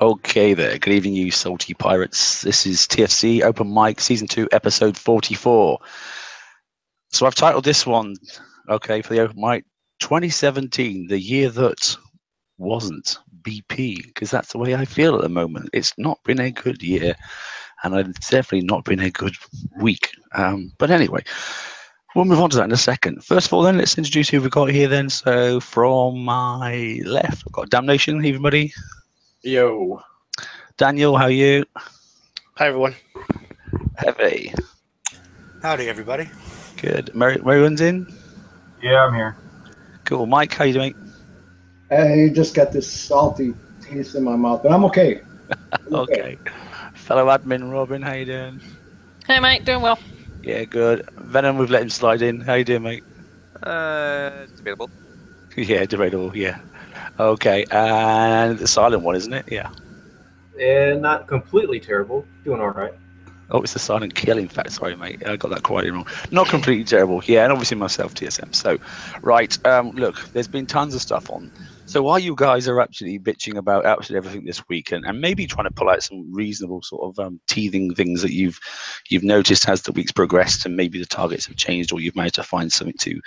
Okay there. Good evening, you salty pirates. This is TFC Open Mic Season 2, Episode 44. So I've titled this one, okay, for the Open Mic, 2017, the year that wasn't BP, because that's the way I feel at the moment. It's not been a good year, and it's definitely not been a good week. But anyway, we'll move on to that in a second. First of all, then, let's introduce who we've got here then. So from my left, I've got Damnation, everybody. Yo. Daniel, how are you? Hi, everyone. Heavy. Howdy, everybody. Good. Maryland's in? Yeah, I'm here. Cool. Mike, how you doing? I just got this salty taste in my mouth, but I'm okay. Okay. Fellow admin Robin, how you doing? Hey, mate. Doing well. Yeah, good. Venom, we've let him slide in. How you doing, mate? It's debatable. Yeah, debatable, yeah. Okay, and the silent one, isn't it? Yeah. Not completely terrible. Doing all right. Oh, it's the silent kill, in fact. Sorry, mate. I got that quite wrong. Not completely terrible. Yeah, and obviously myself, TSM. So, right. Look, there's been tons of stuff on. So while you guys are actually bitching about absolutely everything this week and maybe trying to pull out some reasonable sort of teething things that you've noticed as the week's progressed and maybe the targets have changed or you've managed to find something to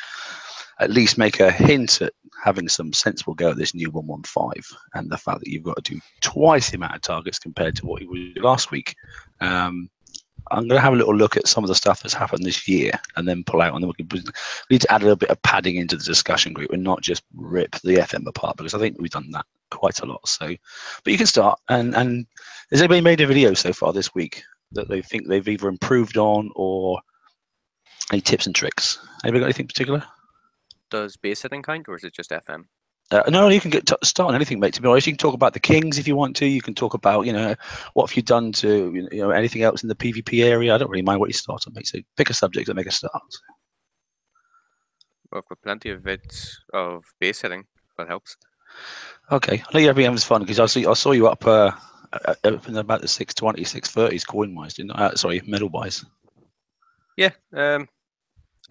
at least make a hint at having some sensible go at this new 115 and the fact that you've got to do twice the amount of targets compared to what you did last week. I'm going to have a little look at some of the stuff that's happened this year and then pull out, and then we need to add a little bit of padding into the discussion group and not just rip the FM apart, because I think we've done that quite a lot. So, but you can start. And has anybody made a video so far this week that they think they've either improved on or any tips and tricks? Anybody got anything particular? Does base hitting count, or is it just FM? No, you can start on anything, mate. To be honest, you can talk about the Kings if you want to. You can talk about, what have you done to, anything else in the PvP area. I don't really mind what you start on, mate. So pick a subject and make a start. Well, I've got plenty of vids of base hitting. That helps. Okay, I think everything was fun because I saw you up in about the 620, 630s coin wise, didn't I? Sorry, medal wise. Yeah, a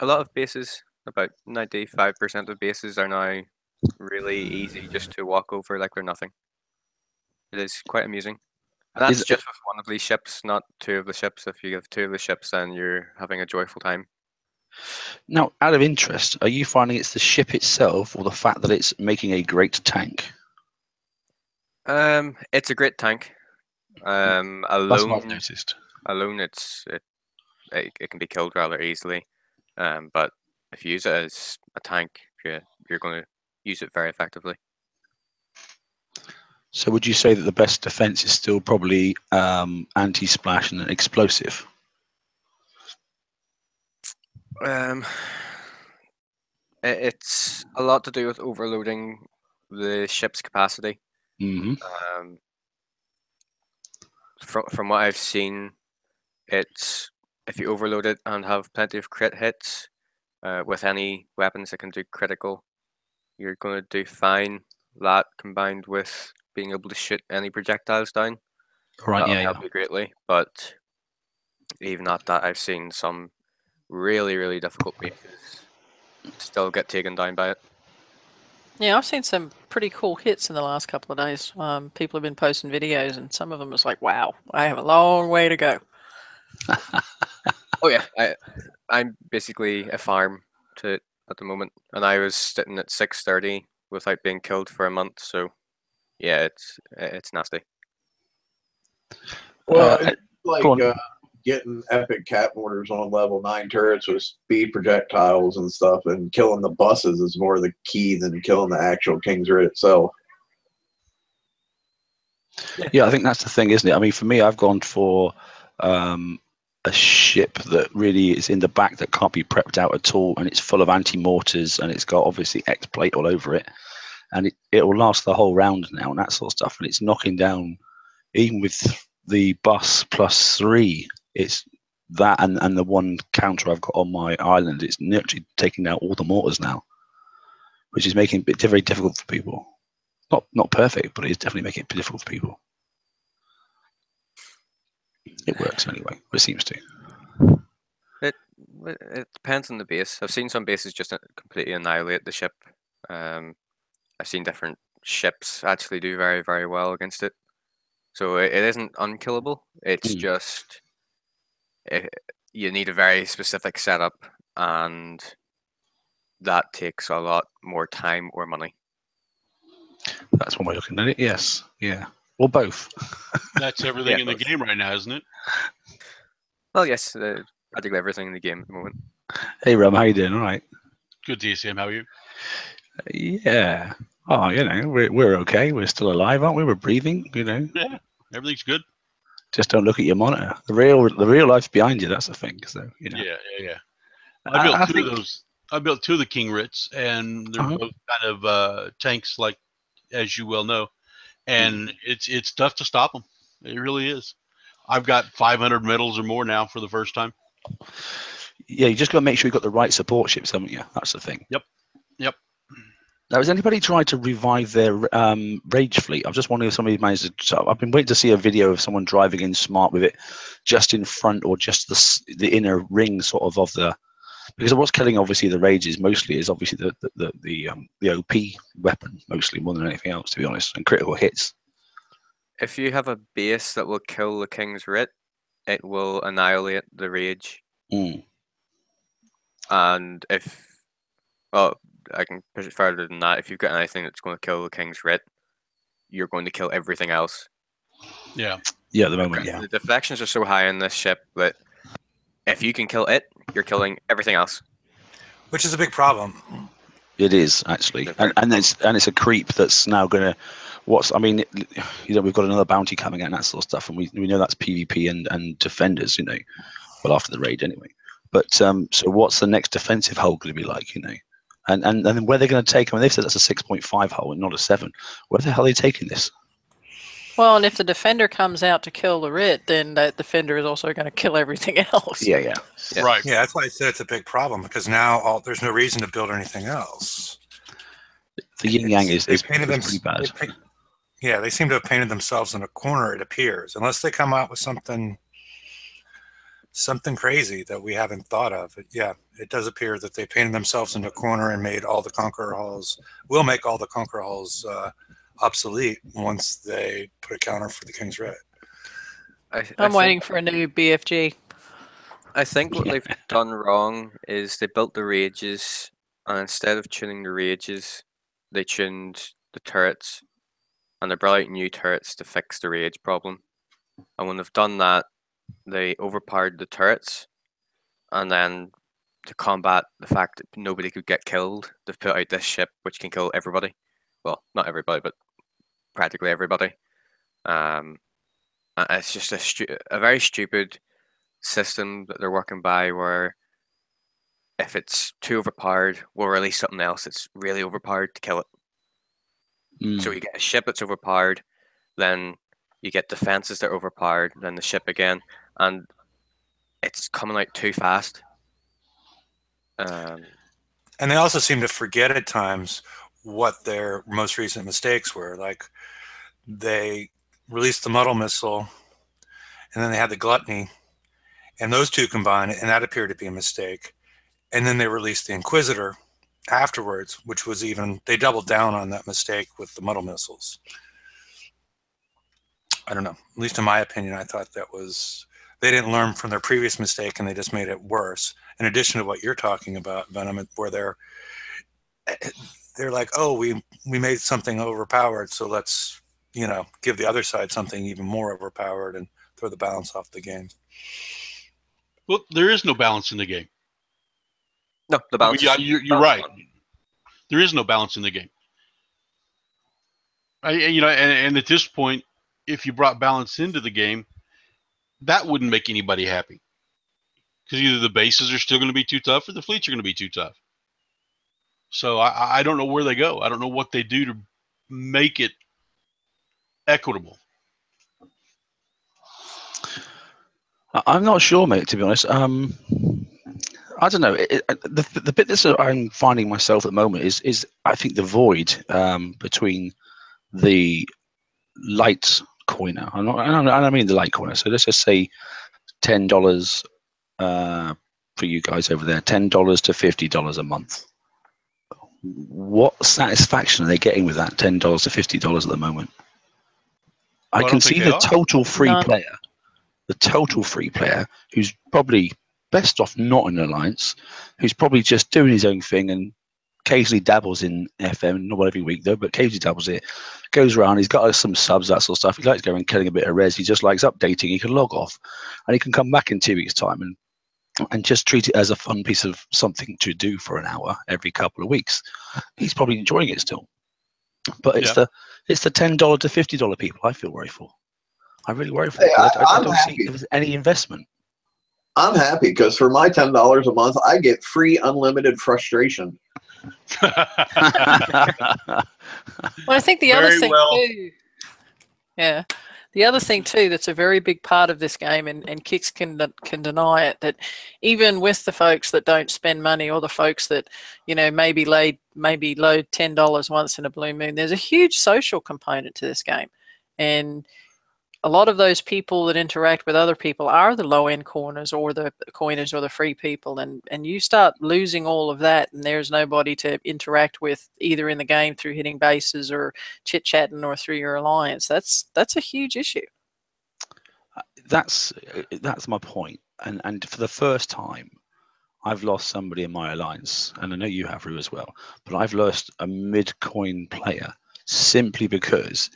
lot of bases, about 95% of bases are now really easy just to walk over like they're nothing. It is quite amusing. And that's just with one of these ships, not two of the ships. If you have two of the ships, then you're having a joyful time. Now, out of interest, are you finding it's the ship itself or the fact that it's making a great tank? It's a great tank. That's what I've noticed. Alone, it can be killed rather easily. But if you use it as a tank, you're going to use it very effectively. So would you say that the best defense is still probably anti-splash and an explosive? It's a lot to do with overloading the ship's capacity. Mm-hmm. From what I've seen, it's if you overload it and have plenty of crit hits with any weapons that can do critical, you're going to do fine. That combined with being able to shoot any projectiles down, right? That'll help you greatly. But even at that, I've seen some really, really difficult bases still get taken down by it. Yeah, I've seen some pretty cool hits in the last couple of days. People have been posting videos, and some of them it's like, wow, I have a long way to go. Oh yeah, I'm basically a farm to it at the moment, and I was sitting at 630 without being killed for a month. So yeah, it's nasty. Well, it's like getting epic cat mortars on level 9 turrets with speed projectiles and stuff, and killing the buses is more the key than killing the actual King's Rid itself. Yeah, I think that's the thing, isn't it? I mean, for me, I've gone for a ship that really is in the back that can't be prepped out at all, and it's full of anti-mortars, and it's got obviously X-plate all over it, and it will last the whole round now and that sort of stuff, and it's knocking down, even with the bus +3, it's that and the one counter I've got on my island, it's literally taking out all the mortars now, which is making it very difficult for people. Not perfect, but it's definitely making it difficult for people. It works anyway, or it seems to. It depends on the base. I've seen some bases just completely annihilate the ship. I've seen different ships actually do very, very well against it. So it isn't unkillable. It's just you need a very specific setup, and that takes a lot more time or money. That's one way of looking at it. Yes. Yeah. Or both. That's everything Yeah, in the both. game right now, isn't it? Well, yes, practically everything in the game at the moment. Hey, Rum, how you doing? All right. Good TSM, how are you? Yeah. Oh, we're okay. We're still alive, aren't we? We're breathing. Yeah, everything's good. Just don't look at your monitor. The real life's behind you. That's the thing. So Yeah. I built two of those. I built two of the King Rits, and they're both kind of tanks, like as you well know. And it's tough to stop them. It really is. I've got 500 medals or more now for the first time. Yeah, you just got to make sure you've got the right support ships, haven't you? That's the thing. Yep. Now, has anybody tried to revive their rage fleet? I'm just wondering if somebody managed to. I've been waiting to see a video of someone driving in smart with it, just in front or just the inner ring sort of the. Because what's killing obviously the rages mostly is obviously the OP weapon mostly more than anything else, to be honest, and critical hits. If you have a base that will kill the King's Writ, it will annihilate the rage. And I can push it further than that. If you've got anything that's going to kill the King's Writ, you're going to kill everything else. Yeah. Yeah, at the moment, yeah. The deflections are so high in this ship that if you can kill it, you're killing everything else. Which is a big problem. It is actually, and it's a creep that's now going to. We've got another bounty coming out and that sort of stuff, and we know that's PvP and defenders, well after the raid anyway. But so what's the next defensive hull going to be like, and then where they're going to take them? They've said that's a 6.5 hull and not a 7. Where the hell are they taking this? Well, and if the defender comes out to kill the Writ, then that defender is also going to kill everything else. Yeah. Right. Yeah, that's why I said it's a big problem, because now there's no reason to build anything else. The yin yang is pretty bad. Yeah, they seem to have painted themselves in a corner, it appears, unless they come out with something crazy that we haven't thought of. It does appear that they painted themselves in a corner and made all the Conqueror hulls, will make all the Conqueror hulls obsolete once they put a counter for the King's Writ. I'm waiting for a new BFG. I think what they've done wrong is they built the rages, and instead of tuning the rages, they tuned the turrets, and they brought out new turrets to fix the rage problem. And when they've done that, they overpowered the turrets, and then to combat the fact that nobody could get killed, they've put out this ship which can kill everybody. Well, not everybody, but practically everybody. It's just a very stupid system that they're working by, where if it's too overpowered, we'll release something else that's really overpowered to kill it. So you get a ship that's overpowered, then you get defenses that are overpowered, then the ship again, and it's coming out too fast. And they also seem to forget at times what their most recent mistakes were. Like, they released the Muddle Missile, and then they had the Gluttony, and those two combined, and that appeared to be a mistake. And then they released the Inquisitor afterwards, which was they doubled down on that mistake with the Muddle Missiles. I don't know. At least in my opinion, I thought they didn't learn from their previous mistake, and they just made it worse. In addition to what you're talking about, Venom, where they're like, oh, we made something overpowered, so let's give the other side something even more overpowered and throw the balance off the game. Well, there is no balance in the game. No, the balance. Yeah, you're right. There is no balance in the game. And at this point, if you brought balance into the game, that wouldn't make anybody happy. Because either the bases are still going to be too tough, or the fleets are going to be too tough. So I don't know where they go. I don't know what they do to make it equitable. I'm not sure, mate, to be honest. I don't know. The bit that I'm finding myself at the moment is I think the void between the light coiner. I don't mean the light coiner. So let's just say $10 for you guys over there. $10 to $50 a month. What satisfaction are they getting with that $10 to $50 at the moment? I don't can think see they the are. total free None. player, who's probably best off not in an alliance, who's probably just doing his own thing and occasionally dabbles in FM, not every week though, but occasionally dabbles it. Goes around, he's got some subs, that sort of stuff. He likes going and killing a bit of res. He just likes updating. He can log off, and he can come back in 2 weeks' time and just treat it as a fun piece of something to do for an hour every couple of weeks. He's probably enjoying it still. But it's the $10 to $50 people I feel worried for. I really worry for. Hey, I I'm don't happy. see if there's any investment. I'm happy because for my $10 a month, I get free unlimited frustration. Well, I think the other Very thing well. too, yeah, the other thing too that's a very big part of this game, and Kix can deny it, that even with the folks that don't spend money, or the folks that, you know, maybe load $10 once in a blue moon, there's a huge social component to this game, and a lot of those people that interact with other people are the low-end corners or the coiners or the free people, and you start losing all of that, and there's nobody to interact with either in the game through hitting bases or chit-chatting or through your alliance. That's a huge issue. That's my point. And for the first time, I've lost somebody in my alliance, and I know you have, Rue, as well, but I've lost a mid-coin player simply because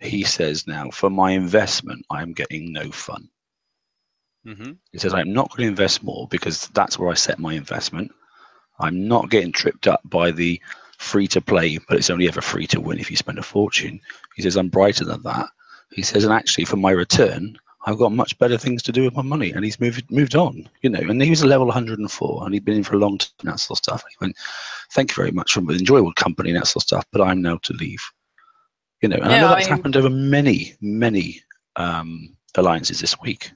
he says now, for my investment, I'm getting no fun. Mm-hmm. He says, I'm not going to invest more because that's where I set my investment. I'm not getting tripped up by the free to play, but it's only ever free to win if you spend a fortune. He says, I'm brighter than that. He says, and actually for my return, I've got much better things to do with my money. And he's moved on, you know, and he was a level 104 and he'd been in for a long time, that sort of stuff. And he went, thank you very much for enjoyable company and that sort of stuff, but I'm now to leave. You know, and I know that's happened over many alliances this week.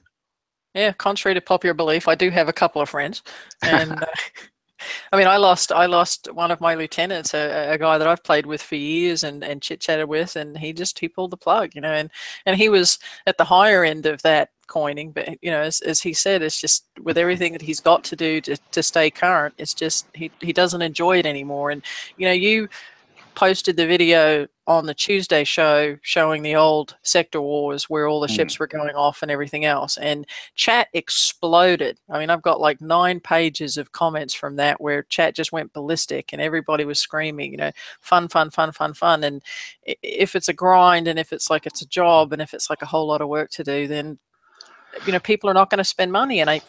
Yeah, contrary to popular belief, I do have a couple of friends, and I mean, I lost one of my lieutenants, a guy that I've played with for years and chit chatted with, and he pulled the plug, you know, and he was at the higher end of that coining, but you know, as he said, it's just with everything that he's got to do to stay current, it's just he doesn't enjoy it anymore, and you know, you posted the video on the Tuesday show showing the old sector wars where all the ships were going off and everything else, and chat exploded. I mean, I've got like 9 pages of comments from that where chat just went ballistic and everybody was screaming, you know, fun, fun, fun, fun, fun. And if it's a grind, and if it's like it's a job, and if it's like a whole lot of work to do, then you know, people are not going to spend money, and I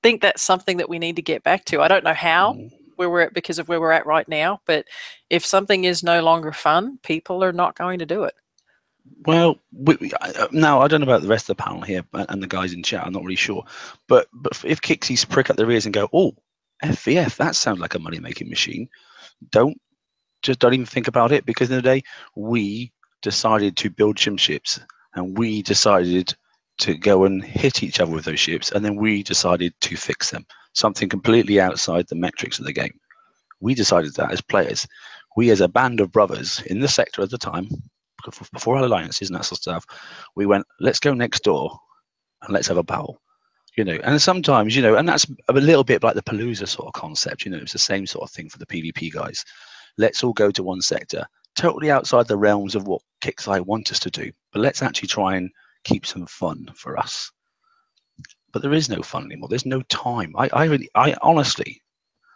think that's something that we need to get back to. I don't know how, where we're at, because of where we're at right now, but if something is no longer fun, people are not going to do it. Well, now I don't know about the rest of the panel here and the guys in chat. I'm not really sure, but if Kixies prick up their ears and go, "Oh, FVF, that sounds like a money-making machine," don't even think about it, because in the day we decided to build ships, and we decided to go and hit each other with those ships, and then we decided to fix them. Something completely outside the metrics of the game. We decided that as players. We, as a band of brothers in the sector at the time, before our alliances and that sort of stuff, we went, let's go next door and let's have a battle. You know, and sometimes, you know, and that's a little bit like the Palooza sort of concept, you know, it's the same sort of thing for the PvP guys. Let's all go to one sector, totally outside the realms of what Kixeye want us to do, but let's actually try and keep some fun for us. But there is no fun anymore. There's no time. I honestly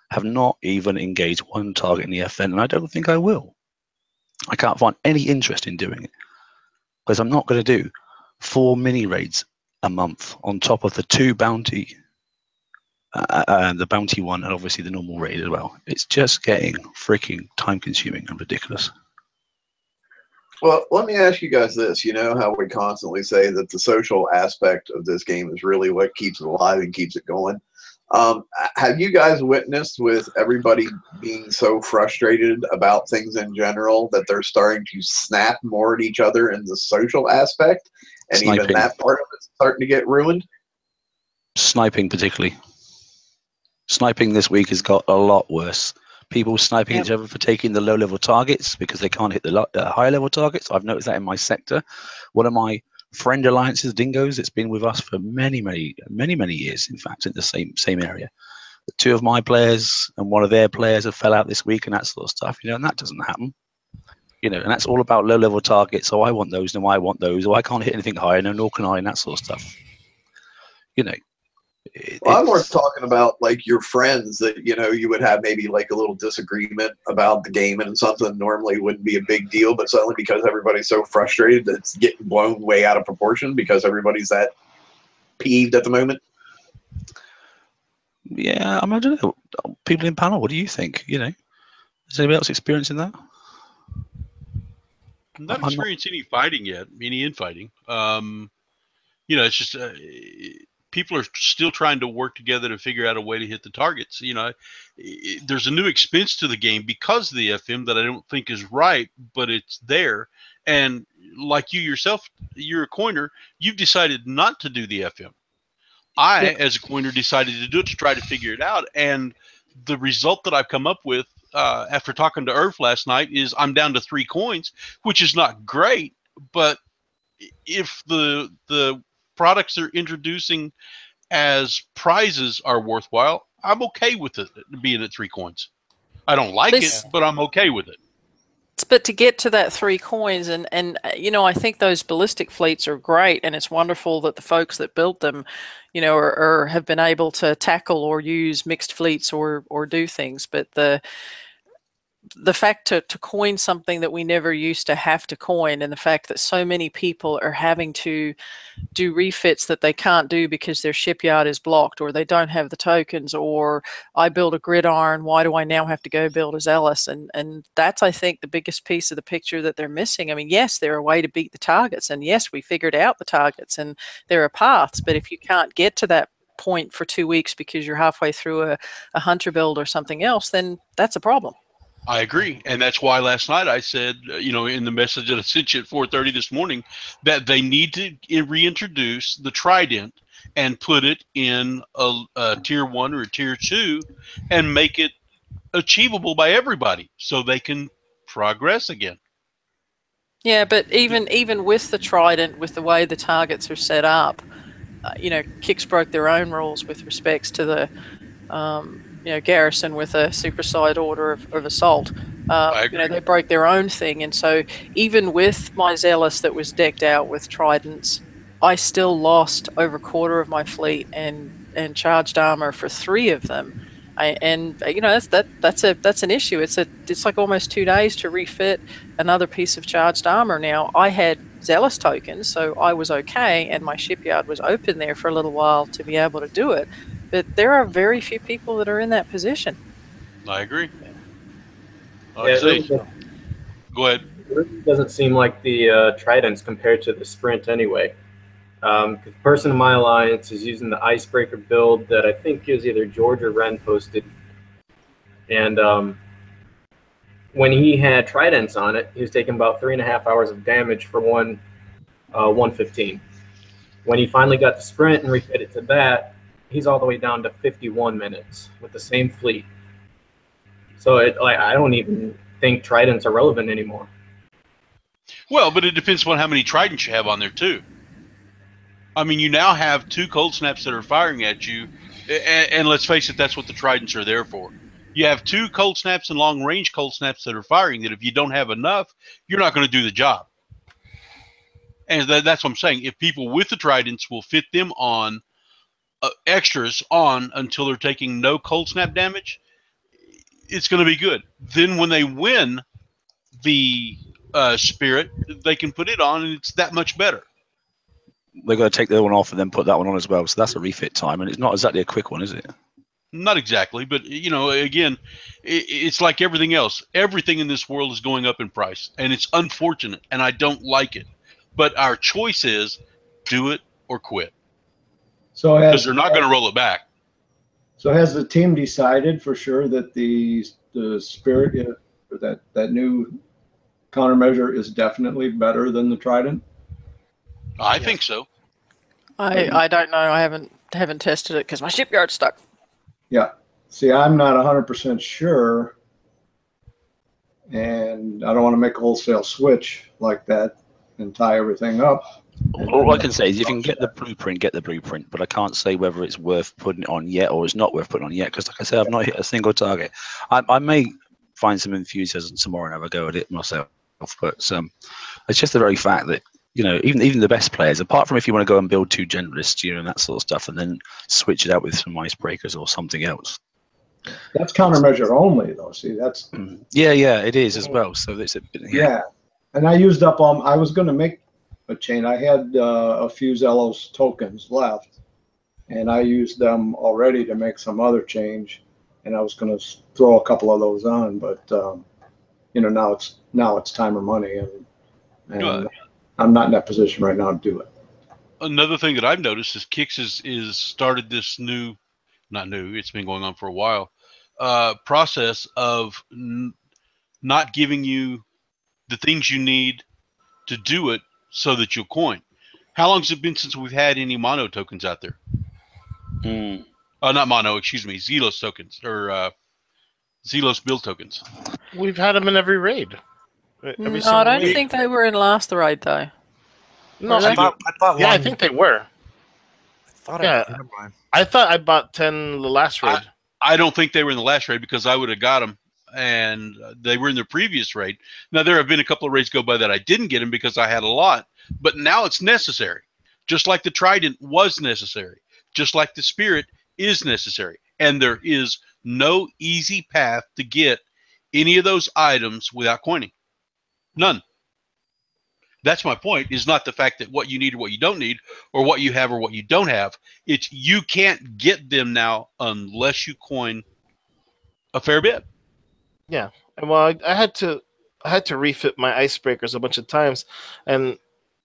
have not even engaged one target in the FN, and I don't think I will. I can't find any interest in doing it, because I'm not going to do 4 mini raids a month on top of the 2 bounty, the bounty one, and obviously the normal raid as well. It's just getting freaking time consuming and ridiculous. Well, let me ask you guys this. You know how we constantly say that the social aspect of this game is really what keeps it alive and keeps it going. Have you guys witnessed, with everybody being so frustrated about things in general, that they're starting to snap more at each other in the social aspect, and Sniping. even that part of it's starting to get ruined? Sniping particularly. Sniping this week has got a lot worse. People sniping each other for taking the low-level targets because they can't hit the higher-level targets. I've noticed that in my sector. One of my friend alliances, Dingoes, it's been with us for many years, in fact, in the same area. The 2 of my players and one of their players have fell out this week and that sort of stuff, you know, and that doesn't happen. You know, and that's all about low-level targets. Oh, I want those, no, I want those. Oh, I can't hit anything higher, no, nor can I, and that sort of stuff. You know. Well, I'm more talking about like your friends that, you know, you would have maybe like a little disagreement about the game and something normally wouldn't be a big deal, but suddenly because everybody's so frustrated, it's getting blown way out of proportion because everybody's that peeved at the moment. Yeah, I mean, I don't know. People in panel, what do you think? You know, is anybody else experiencing that? I'm not experiencing any fighting yet, any infighting. You know, it's just people are still trying to work together to figure out a way to hit the targets. You know, there's a new expense to the game because of the FM that I don't think is right, but it's there. And like you yourself, you're a coiner, you've decided not to do the FM. I, as a coiner, decided to do it to try to figure it out. And the result that I've come up with after talking to Irv last night is I'm down to 3 coins, which is not great, but if the products they're introducing as prizes are worthwhile, I'm okay with it being at 3 coins. I don't like it, but I'm okay with it. But to get to that 3 coins, and you know, I think those ballistic fleets are great, and it's wonderful that the folks that built them, you know, are have been able to tackle or use mixed fleets or do things. But the fact to coin something that we never used to have to coin, and the fact that so many people are having to do refits that they can't do because their shipyard is blocked, or they don't have the tokens, or I build a Gridiron, why do I now have to go build a Zelos? And that's, I think, the biggest piece of the picture that they're missing. I mean, yes, there are a way to beat the targets, and yes, we figured out the targets, and there are paths, but if you can't get to that point for 2 weeks because you're halfway through a hunter build or something else, then that's a problem. I agree, and that's why last night I said, you know, in the message that I sent you at 4:30 this morning, that they need to reintroduce the Trident and put it in a tier 1 or a tier 2, and make it achievable by everybody, so they can progress again. Yeah, but even with the Trident, with the way the targets are set up, you know, Kicks broke their own rules with respects to the. You know, Garrison with a superside order of assault. You know, they broke their own thing, and so even with my Zealous that was decked out with tridents, I still lost over a quarter of my fleet and charged armor for 3 of them. And you know, that's an issue. It's like almost 2 days to refit another piece of charged armor. Now I had Zealous tokens, so I was okay, and my shipyard was open there for a little while to be able to do it. But there are very few people that are in that position. I agree. Go ahead. It doesn't seem like the Tridents compared to the Sprint anyway. The person in my alliance is using the Icebreaker build that I think is either George or Ren posted. And when he had Tridents on it, he was taking about 3.5 hours of damage for 115. When he finally got the Sprint and refit it to that, he's all the way down to 51 minutes with the same fleet. So I don't even think Tridents are relevant anymore. Well, but it depends on how many Tridents you have on there too. I mean, you now have 2 cold snaps that are firing at you, and let's face it, that's what the Tridents are there for. You have 2 cold snaps and long range cold snaps that are firing that if you don't have enough, you're not going to do the job. And that's what I'm saying. If people with the Tridents will fit them on extras on until they're taking no cold snap damage, it's going to be good. Then when they win the Spirit, they can put it on, and it's that much better. They're going to take the other one off and then put that one on as well. So that's a refit time, and it's not exactly a quick one, is it? Not exactly, but you know, again, it's like everything else. Everything in this world is going up in price, and it's unfortunate, and I don't like it. But our choice is do it or quit. So because they're not going to roll it back. So has the team decided for sure that the Spirit, or that new countermeasure is definitely better than the Trident? I think so. I don't know. I haven't tested it because my shipyard's stuck. Yeah. See, I'm not 100% sure, and I don't want to make a wholesale switch like that and tie everything up. All I can say is if you can get the blueprint, but I can't say whether it's worth putting it on yet or it's not worth putting on yet, because like I said, I've not hit a single target. I may find some enthusiasm tomorrow and have a go at it myself. But it's just the very fact that, you know, even the best players, apart from if you want to go and build 2 generalists, you know, and that sort of stuff, and then switch it out with some icebreakers or something else. That's countermeasure only, though. See, that's yeah, it is as well. So it's yeah. And I used up I was going to make a chain. I had a few Zelos tokens left, and I used them already to make some other change. And I was going to throw a couple of those on, but you know, now it's time or money, and I'm not in that position right now to do it. Another thing that I've noticed is Kix is started this not new, it's been going on for a while, process of not giving you the things you need to do it so that you'll coin. How long has it been since we've had any mono tokens out there? Not mono, excuse me, Zelos tokens, or Zelos build tokens. We've had them in every raid. No, I don't think they were in last raid, though. No, I think they were. I thought I bought 10 the last raid. I don't think they were in the last raid because I would have got them, and they were in the previous raid. Now, there have been a couple of raids go by that I didn't get them because I had a lot, but now it's necessary. Just like the Trident was necessary. Just like the Spirit is necessary. And there is no easy path to get any of those items without coining. None. That's my point, is not the fact that what you need or what you don't need, or what you have or what you don't have. It's you can't get them now unless you coin a fair bit. Yeah. Well, I had to refit my icebreakers a bunch of times, and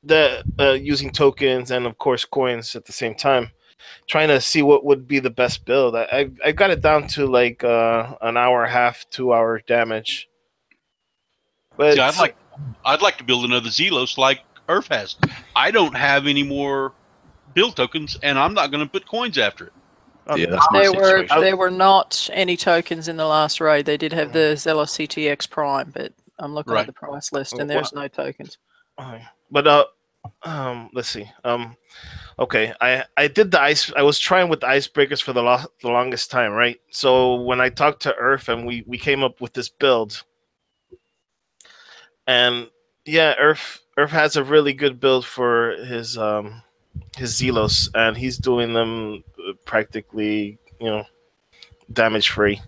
using tokens and of course coins at the same time, trying to see what would be the best build. I got it down to like an hour and a half, 2 hour damage. But see, I'd like to build another Zelos like Earth has. I don't have any more build tokens, and I'm not going to put coins after it. Yeah, that's my situation. There were not any tokens in the last raid. They did have the Zelos CTX Prime, but I'm looking at the price list, and there's no tokens. But let's see. Okay, I did the ice. I was trying with the icebreakers for the longest time, right? So when I talked to Earth and we came up with this build, and yeah, Earth has a really good build for his Zelos, and he's doing them practically, you know, damage free.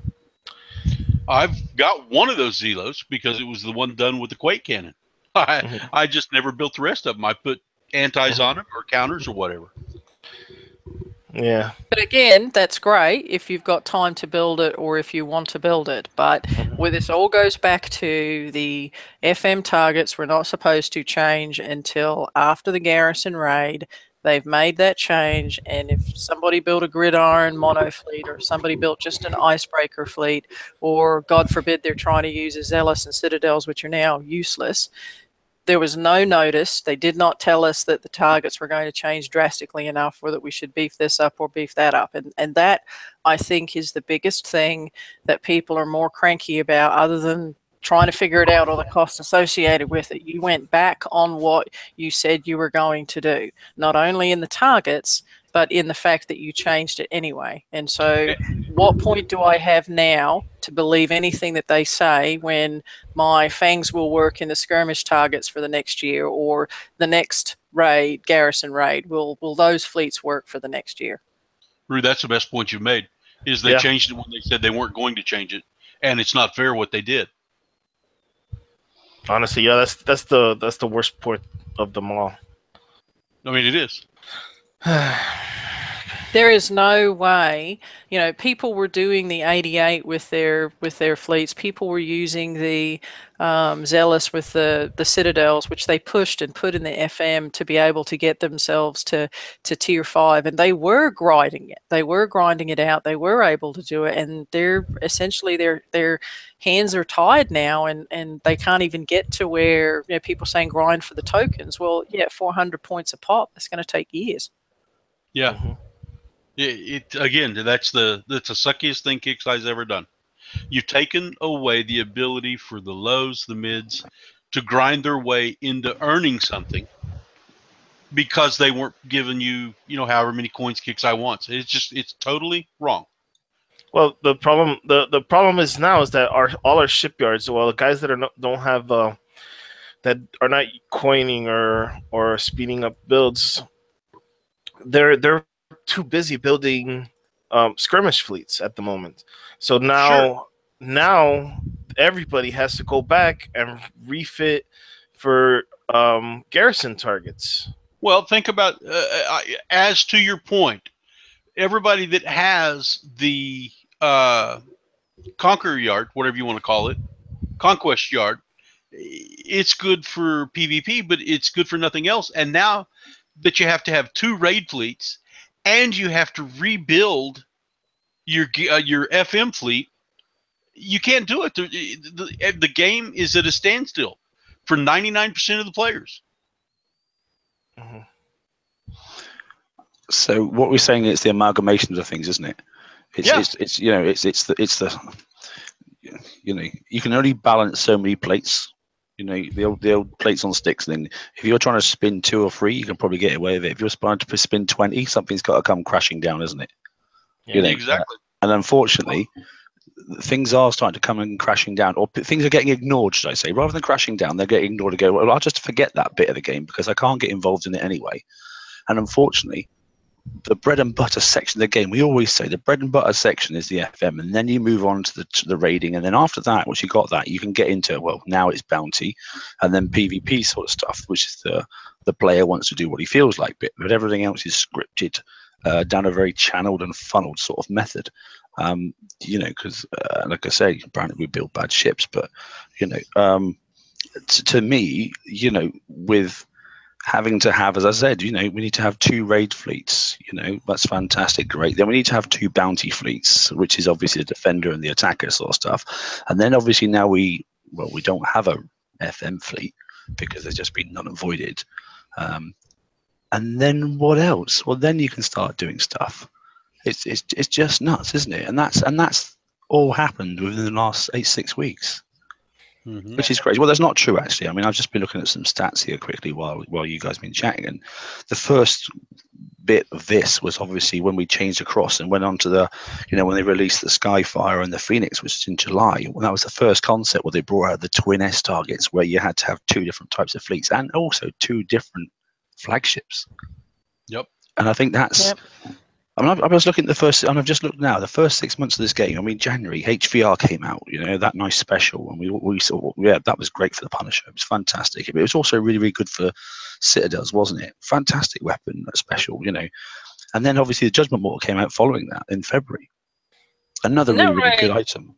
I've got one of those Zelos because it was the one done with the Quake cannon. I just never built the rest of them. I put antis on it or counters or whatever. Yeah. But again, that's great if you've got time to build it or if you want to build it. But where this all goes back to the FM targets were not supposed to change until after the Garrison raid. They've made that change, and if somebody built a Gridiron mono fleet, or somebody built just an icebreaker fleet, or God forbid they're trying to use a Zealous and Citadels, which are now useless, there was no notice. They did not tell us that the targets were going to change drastically enough, or that we should beef this up or beef that up. And that, I think, is the biggest thing that people are more cranky about, other than trying to figure it out or the costs associated with it. You went back on what you said you were going to do, not only in the targets, but in the fact that you changed it anyway. And so what point do I have now to believe anything that they say when my fangs will work in the skirmish targets for the next year, or the next raid, Garrison raid? Will those fleets work for the next year? Rue, that's the best point you've made, is they changed it when they said they weren't going to change it, and it's not fair what they did. Honestly, yeah, that's the worst part of them all. I mean, it is. There is no way, you know, people were doing the 88 with their fleets. People were using the Zealous with the Citadels, which they pushed and put in the FM to be able to get themselves to tier 5, and they were grinding it. They were grinding it out. They were able to do it, and they're essentially their hands are tied now, and they can't even get to where, you know, people saying grind for the tokens. Well, yeah, 400 points a pop. That's going to take years. Yeah. Again, that's the suckiest thing Kickstarter's ever done. You've taken away the ability for the lows, the mids, to grind their way into earning something because they weren't giving you, you know, however many coins Kickstarter wants. It's totally wrong. Well, the problem is now is that all our shipyards, well, the guys that don't have that are not coining or speeding up builds, they're too busy building skirmish fleets at the moment. So now everybody has to go back and refit for garrison targets. Well, think about as to your point, everybody that has the Conqueror Yard, whatever you want to call it, Conquest Yard, it's good for PvP, but it's good for nothing else. And now that you have to have 2 raid fleets, and you have to rebuild your FM fleet, you can't do it. The game is at a standstill for 99% of the players. Mm-hmm. So what we're saying is the amalgamation of things, isn't it? It's you know, it's the you know, you can only balance so many plates. You know, the old plates on sticks. And then if you're trying to spin 2 or 3, you can probably get away with it. If you're trying to spin 20, something's got to come crashing down, isn't it? Yeah, you know, exactly. And unfortunately, things are starting to come and crashing down, or things are getting ignored, should I say? Rather than crashing down, they're getting ignored to go, well, I'll just forget that bit of the game because I can't get involved in it anyway. And unfortunately, the bread and butter section of the game, we always say the bread and butter section is the FM, and then you move on to the raiding, and then after that, once you got that, you can get into, well, now it's bounty, and then PvP sort of stuff, which is the player wants to do what he feels like bit, but everything else is scripted down a very channeled and funneled sort of method. You know, because like I say, apparently we build bad ships, but you know, to me, you know, with having to have, as I said, you know, we need to have 2 raid fleets. You know, that's fantastic, great. Then we need to have 2 bounty fleets, which is obviously the defender and the attacker sort of stuff. And then obviously now we don't have a FM fleet because there's just been none avoided. And then what else? Well, then you can start doing stuff. It's just nuts, isn't it? And that's all happened within the last 6 weeks. Mm-hmm. Which is crazy. Well, that's not true, actually. I mean, I've just been looking at some stats here quickly while you guys have been chatting. And the first bit of this was obviously when we changed across and went on to the, you know, when they released the Skyfire and the Phoenix, which was in July. Well, that was the first concept where they brought out the twin S targets, where you had to have 2 different types of fleets and also 2 different flagships. Yep. And I think that's... Yep. I mean, I was looking at the first, and I've just looked now, the first 6 months of this game. I mean, January, HVR came out, you know, that nice special, and we saw, yeah, that was great for the Punisher. It was fantastic. It was also really, really good for Citadels, wasn't it? Fantastic weapon, special, you know. And then obviously the Judgment Mortar came out following that in February. Another really, really good item.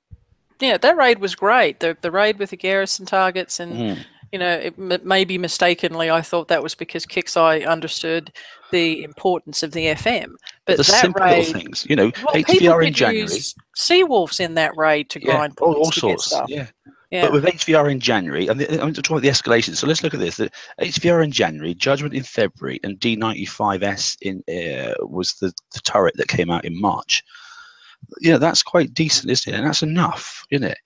Yeah, that raid was great. The raid with the Garrison targets and... You know, maybe mistakenly, I thought that was because Kixeye understood the importance of the FM. But the that simple raid, little things, you know, well, HVR in January. Use Seawolves in that raid to grind points all to sorts. Get stuff. Yeah. But with HVR in January, and I'm talking about the escalation. So let's look at this. The HVR in January, Judgment in February, and D95S in was the turret that came out in March. You know, that's quite decent, isn't it? And that's enough, isn't it?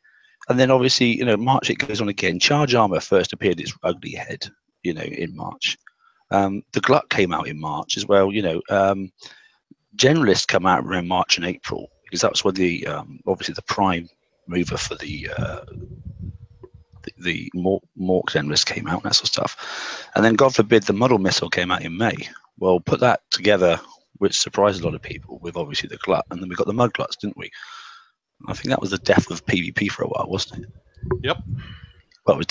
And then obviously, you know, March it goes on again. Charge Armor first appeared its ugly head, you know, in March. The Glut came out in March as well. You know, Generalist come out around March and April because that was when the obviously the prime mover for the Mork Generalist came out and that sort of stuff. And then God forbid the Muddle Missile came out in May. Well, put that together, which surprised a lot of people with obviously the Glut, and then we got the Mud Gluts, didn't we? I think that was the death of PvP for a while, wasn't it? Yep. Well, it was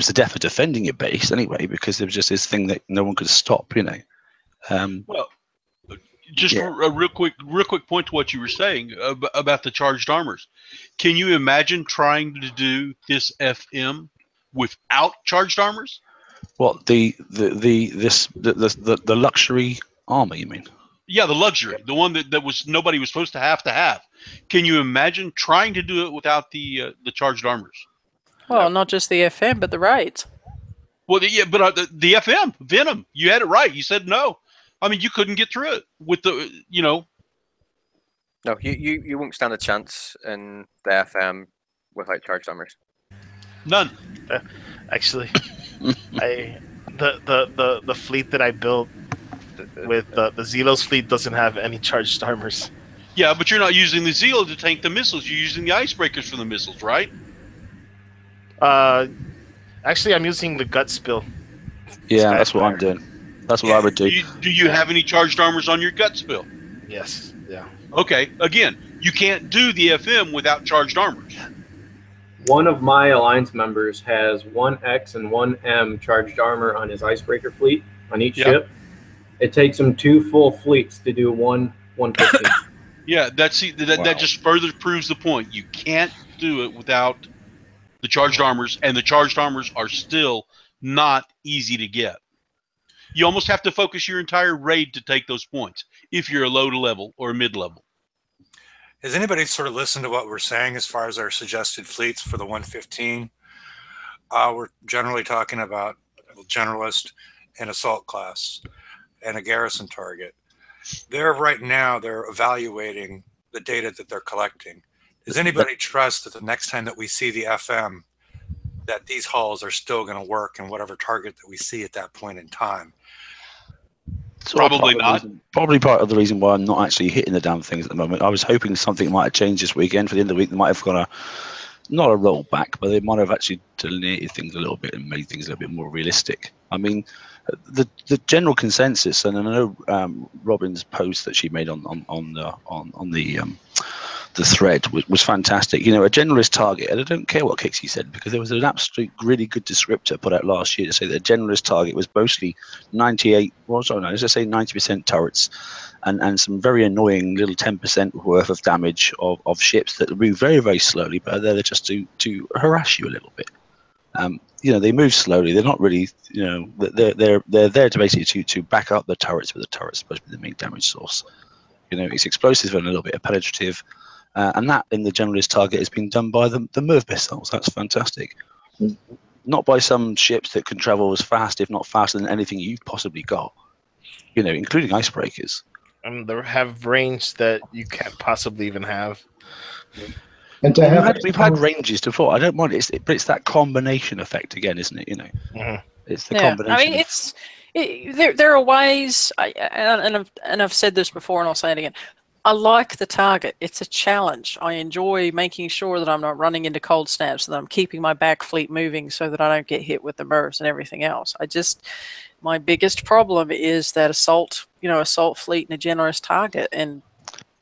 the death of defending your base anyway, because there was just this thing that no one could stop, you know. Well, just a real quick point to what you were saying about the charged armors. Can you imagine trying to do this FM without charged armors? What the luxury armor, you mean? Yeah, the luxury, the one that was nobody was supposed to have. Can you imagine trying to do it without the charged armors? Well, not just the FM, but the raids. Well, yeah, but the FM, Venom, you had it right. You said no. I mean, you couldn't get through it with the, you know. No, you won't stand a chance in the FM without charged armors. None. Actually, the fleet that I built with the Zelos fleet doesn't have any charged armors. Yeah, but you're not using the Zelo to tank the missiles. You're using the icebreakers for the missiles, right? Actually, I'm using the gut spill. Yeah, that's what I'm doing. That's what I would do. Do you have any charged armors on your gut spill? Yes. Yeah. Okay. Again, you can't do the FM without charged armors. One of my alliance members has 1X and 1M charged armor on his icebreaker fleet on each ship. It takes him 2 full fleets to do 115. Yeah, that just further proves the point. You can't do it without the charged armors, and the charged armors are still not easy to get. You almost have to focus your entire raid to take those points if you're a low level or a mid level. Has anybody sort of listened to what we're saying as far as our suggested fleets for the 115? We're generally talking about a generalist and assault class and a garrison target. Right now, they're evaluating the data that they're collecting. Does anybody trust that the next time that we see the FM, that these hulls are still going to work in whatever target that we see at that point in time? Probably not. Probably part of the reason why I'm not actually hitting the damn things at the moment. I was hoping something might have changed this weekend. For the end of the week, they might have got not a rollback, but they might have actually delineated things a little bit and made things a little bit more realistic. I mean, the general consensus, and I know Robin's post that she made on the thread was fantastic. You know, a generalist target, and I don't care what Kixie said, because there was an absolute really good descriptor put out last year to say that a generalist target was mostly 90% turrets and some very annoying little 10% worth of damage of ships that move very, very slowly, but are there just to harass you a little bit. You know, they move slowly. They're not really, you know, they're there to basically to back up the turrets, but the turret's supposed to be the main damage source. You know, it's explosive and a little bit of penetrative. And that in the generalist target has been done by the MIRV missiles. That's fantastic. Not by some ships that can travel as fast, if not faster, than anything you've possibly got. You know, including icebreakers. They have range that you can't possibly even have. And to have we've had ranges before. I don't mind it, but it's that combination effect again, isn't it? You know, it's the combination. I mean, there are ways, and I've said this before, and I'll say it again. I like the target. It's a challenge. I enjoy making sure that I'm not running into cold snaps, and that I'm keeping my back fleet moving so that I don't get hit with the MIRVs and everything else. My biggest problem is that assault fleet and a generous target. And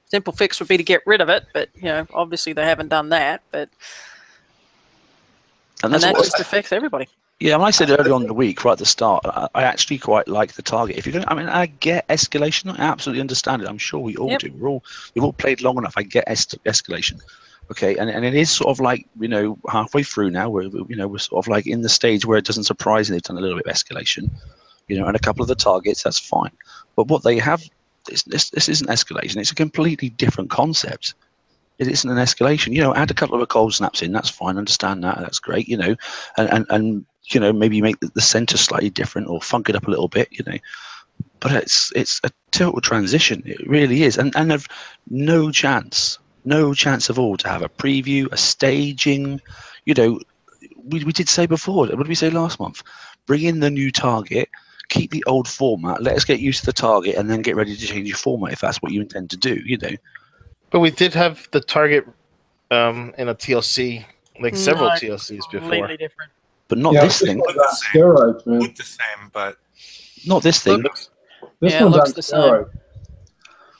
simple fix would be to get rid of it, but you know, obviously they haven't done that. But and that just affects everybody. Yeah, when I said earlier on in the week, right at the start, I actually quite like the target. If you're going, I mean, I get escalation. I absolutely understand it. I'm sure we all do. We've all played long enough. I get escalation. Okay, and it is sort of like, you know, halfway through now. We're sort of like in the stage where it doesn't surprise they've done a little bit of escalation. You know, and a couple of the targets, that's fine. But what they have, this isn't escalation. It's a completely different concept. It isn't an escalation. You know, add a couple of cold snaps in. That's fine. Understand that. That's great. You know, and you know, maybe make the center slightly different or funk it up a little bit. You know, but it's a total transition. It really is, and have no chance of all to have a preview, a staging. You know, we did say before. What did we say last month? Bring in the new target. Keep the old format. Let us get used to the target, and then get ready to change your format if that's what you intend to do. You know. But we did have the target in a TLC, like several TLCs before. Completely different. But not this thing. Steroids, man. Look the same, but not this thing. This one's on the same.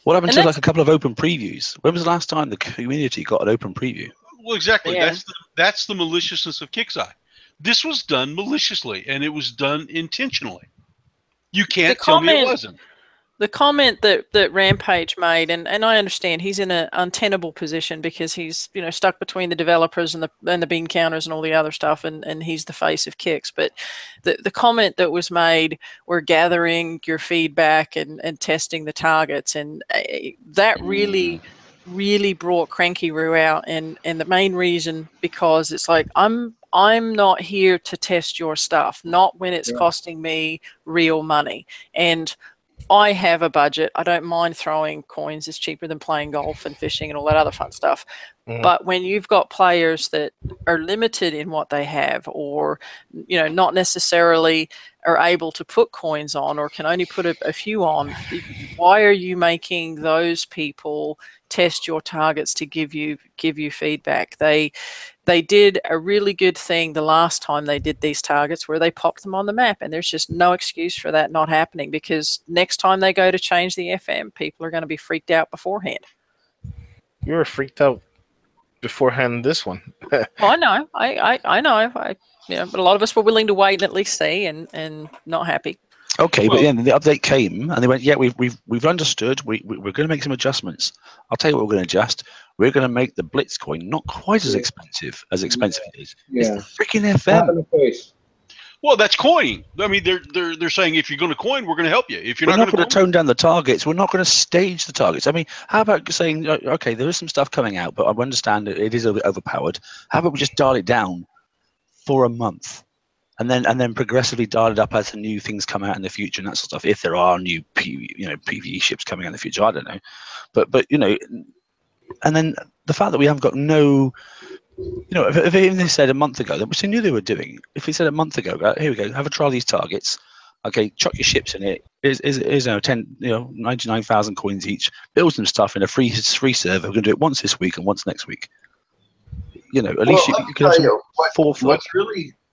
What happened to like a couple of open previews? When was the last time the community got an open preview? Well, exactly. Yeah. That's the maliciousness of Kixeye. This was done maliciously, and it was done intentionally. You can't tell me it wasn't. The comment that Rampage made, and I understand he's in an untenable position because he's, you know, stuck between the developers and the bean counters and all the other stuff, and he's the face of Kix. But the comment that was made, we're gathering your feedback and testing the targets, and that really brought Cranky Roo out, and the main reason, because it's like I'm not here to test your stuff, not when it's costing me real money. And I have a budget. I don't mind throwing coins. It's cheaper than playing golf and fishing and all that other fun stuff. But when you've got players that are limited in what they have, or, you know, not necessarily are able to put coins on, or can only put a few on, why are you making those people test your targets to give you feedback? They they did a really good thing the last time they did these targets where they popped them on the map, and there's just no excuse for that not happening, because next time they go to change the FM, people are going to be freaked out beforehand. You were freaked out beforehand this one. Oh, I know. I know. But a lot of us were willing to wait and at least see, and not happy. Okay, but then the update came, and they went, "Yeah, we've understood. We're going to make some adjustments. I'll tell you what we're going to adjust. We're going to make the Blitz coin not quite as expensive it is. It's the freaking FM." Well, that's coin. I mean, they're saying if you're going to coin, we're going to help you. If you're we're not going to coin, tone down the targets. We're not going to stage the targets. I mean, how about saying, okay, there is some stuff coming out, but I understand it is a bit overpowered. How about we just dial it down for a month? And then progressively dial it up as the new things come out in the future and that sort of stuff. If there are new PvE ships coming out in the future, I don't know, but and then the fact that we haven't got no, if even they said a month ago, which they knew they were doing, if they said a month ago, here we go, have a try these targets, okay, chuck your ships in it, is 99,000 coins each, build some stuff in a free server. We're going to do it once this week and once next week. At least you can have some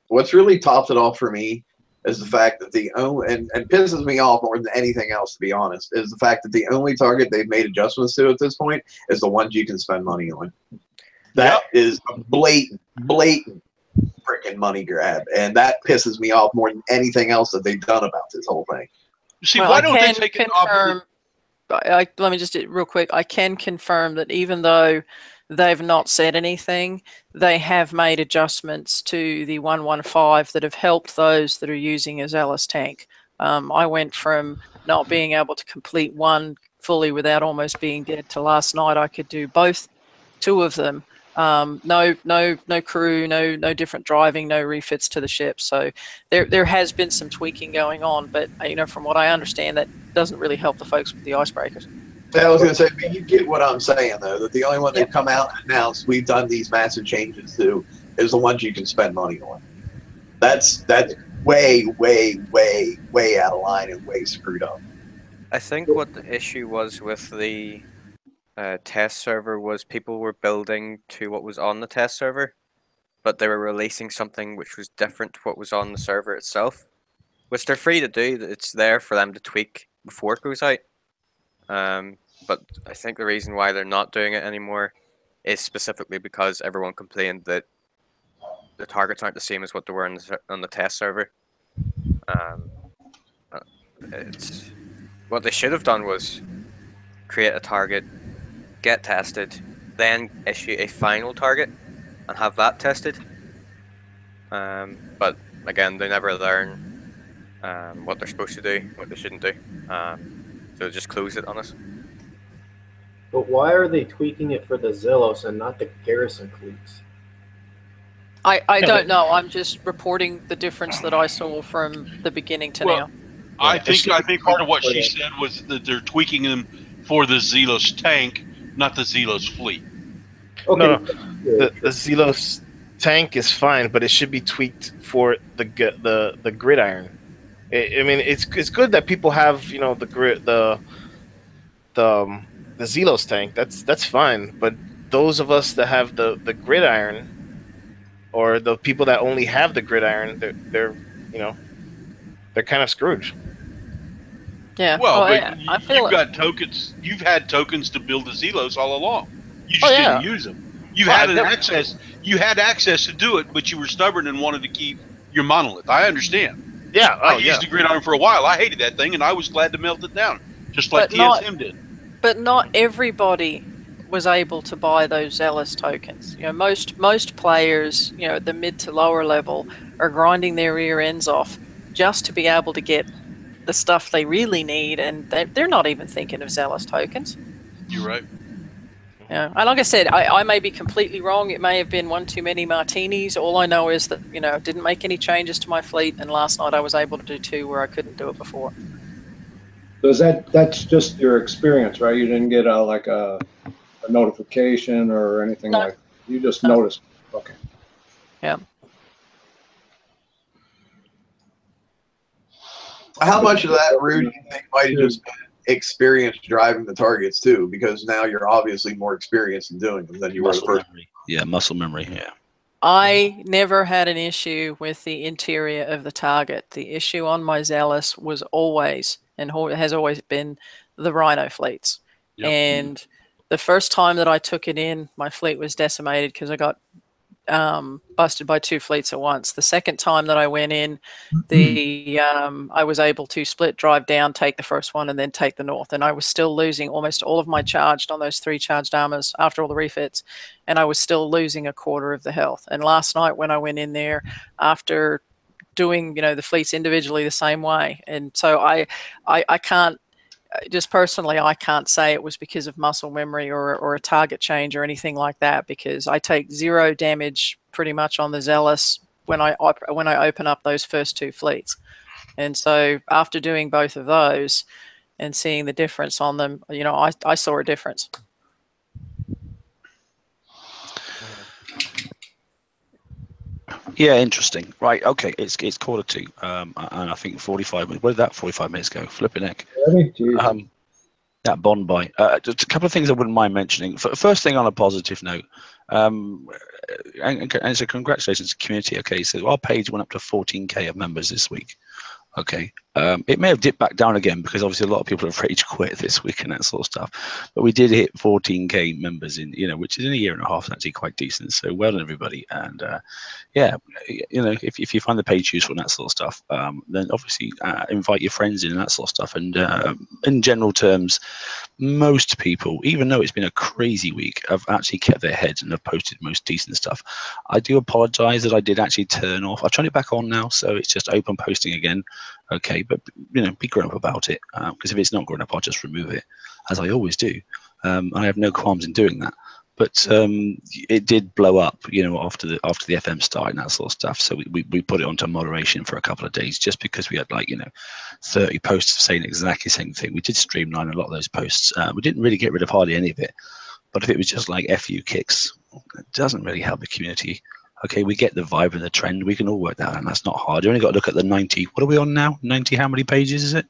What's really topped it off for me is the fact that and pisses me off more than anything else, to be honest, is the fact that the only target they've made adjustments to at this point is the ones you can spend money on. That is a blatant freaking money grab, and that pisses me off more than anything else that they've done about this whole thing. See, why don't they take it off? Let me just real quick. I can confirm that even though they've not said anything, they have made adjustments to the 115 that have helped those that are using a Zealous tank. I went from not being able to complete one fully without almost being dead to last night I could do two of them. No crew, no different driving, no refits to the ship. So there has been some tweaking going on, but from what I understand, that doesn't really help the folks with the icebreakers. I was going to say, but you get what I'm saying, though, that the only one they've come out and announced we've done these massive changes to is the ones you can spend money on. That's way out of line and way screwed up. I think what the issue was with the test server was people were building to what was on the test server, but they were releasing something which was different to what was on the server itself, which they're free to do. It's there for them to tweak before it goes out. But I think the reason why they're not doing it anymore is specifically because everyone complained that the targets aren't the same as what they were on the test server. What they should have done was create a target, get tested, then issue a final target and have that tested. But again, they never learn what they're supposed to do, what they shouldn't do. So just close it on us. But why are they tweaking it for the Zelos and not the Garrison fleets? I don't know. I'm just reporting the difference that I saw from the beginning to now. I think part of what she said was that they're tweaking them for the Zelos tank, not the Zelos fleet. Okay. No. The Zelos tank is fine, but it should be tweaked for the Gridiron. I mean, it's good that people have the Zelos tank. That's fine, but those of us that have the Gridiron, or the people that only have the Gridiron, they're kind of screwed. Yeah. Well, I feel you've got tokens. You've had tokens to build the Zelos all along. You just didn't use them. You had access. You had access to do it, but you were stubborn and wanted to keep your monolith. I understand. Yeah. I used the Gridiron for a while. I hated that thing, and I was glad to melt it down, just like TSM did. But not everybody was able to buy those Zealous tokens. Most players, at the mid to lower level, are grinding their rear ends off just to be able to get the stuff they really need, and they're not even thinking of Zealous tokens. You're right. Yeah, and like I said, I may be completely wrong. It may have been one too many martinis. All I know is that I didn't make any changes to my fleet, and last night I was able to do 2 where I couldn't do it before. So that's just your experience, right? You didn't get a notification or anything like that. You just noticed. Okay. Yeah. How much of that, Rude, do you think might have just been experience driving the targets too? Because now you're obviously more experienced in doing them than you were the first. Yeah, muscle memory. Yeah. I never had an issue with the interior of the target. The issue on my Zealous was always, and has always been, the Rhino fleets. Yep. And the first time that I took it in, my fleet was decimated because I got busted by 2 fleets at once. The second time that I went in, I was able to split drive down, take the first one, and then take the north. And I was still losing almost all of my charged on those 3 charged armors after all the refits, and I was still losing a quarter of the health. And last night when I went in there, after doing the fleets individually the same way, and so I can't. Just personally, I can't say it was because of muscle memory or a target change or anything like that, because I take 0 damage pretty much on the Zealous when I open up those first 2 fleets. And so after doing both of those and seeing the difference on them, I saw a difference. Yeah, interesting. Right, okay, it's 1:45, and I think 45 minutes. Where did that 45 minutes go? Flipping heck. That bond buy. Just a couple of things I wouldn't mind mentioning. First thing, on a positive note, and so congratulations to the community. Okay, so our page went up to 14K of members this week. Okay, it may have dipped back down again because obviously a lot of people have rage quit this week and that sort of stuff. But we did hit 14K members in, which is in a year and a half, actually quite decent. So well done, everybody. And yeah, if you find the page useful and that sort of stuff, then obviously invite your friends in and that sort of stuff. And in general terms, most people, even though it's been a crazy week, have actually kept their heads and have posted most decent stuff. I do apologize that I did actually turn off. I've turned it back on now, so it's just open posting again. Okay, but be grown up about it, because if it's not grown up, I'll just remove it, as I always do. I have no qualms in doing that. But it did blow up, after the FM start and that sort of stuff. So we put it onto moderation for a couple of days, just because we had 30 posts saying exactly the same thing. We did streamline a lot of those posts. We didn't really get rid of hardly any of it. But if it was just like FU kicks, it doesn't really help the community. Okay, we get the vibe and the trend. We can all work that out, and that's not hard. You only got to look at the 90. What are we on now? 90, how many pages is it?